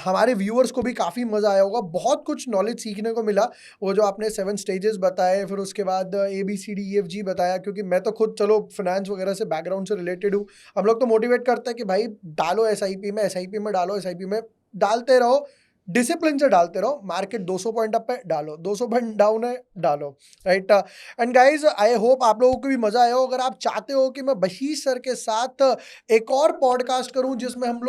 Speaker 1: हमारे व्यूअर्स को भी काफ़ी मज़ा आया होगा. बहुत कुछ नॉलेज सीखने को मिला. वो जो आपने 7 स्टेजेस बताए, फिर उसके बाद ABCDEFG बताया, क्योंकि मैं तो खुद चलो फाइनेंस वगैरह से बैकग्राउंड से रिलेटेड हूँ. हम लोग तो मोटिवेट करते हैं कि भाई डालो SIP में डालो, SIP में डालते रहो, डिसिप्लिन से डालते रहो. मार्केट 200 पॉइंट अप है, डालो. 200 पॉइंट डाउन है, डालो. Right. And guys, I hope आप लोगों को भी मजा आया हो. अगर आप चाहते हो कि मैं बशीर सर के साथ एक और पॉडकास्ट करूं जिसमें हम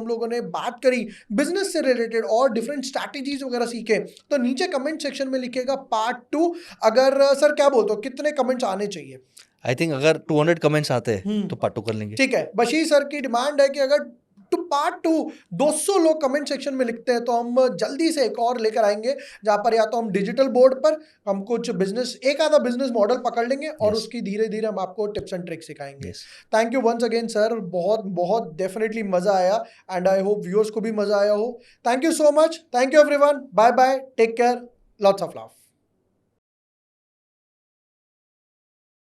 Speaker 1: लोगों ने बात करी बिजनेस से रिलेटेड और डिफरेंट स्ट्रैटेजीज वगैरह सीखे, तो नीचे कमेंट सेक्शन में लिखिएगा पार्ट 2. अगर सर क्या बोलते हो, कितने कमेंट्स आने चाहिए?
Speaker 2: आई थिंक अगर 200 कमेंट्स आते हैं तो पार्ट 2 कर लेंगे.
Speaker 1: ठीक है. बशीर सर की डिमांड है कि अगर पार्ट 2 200 लोग कमेंट सेक्शन में लिखते हैं तो हम जल्दी से एक और लेकर आएंगे, जहां पर या तो हम डिजिटल बोर्ड पर हम कुछ एक आधा बिजनेस मॉडल पकड़ लेंगे और उसकी धीरे धीरे हम आपको टिप्स एंड ट्रिक्स सिखाएंगे. Thank you once again sir. बहुत बहुत डेफिनेटली मजा आया एंड आई होप व्यूअर्स को भी मजा आया हो. Thank you so much. Thank you everyone. Bye bye. Take care. Lots of love.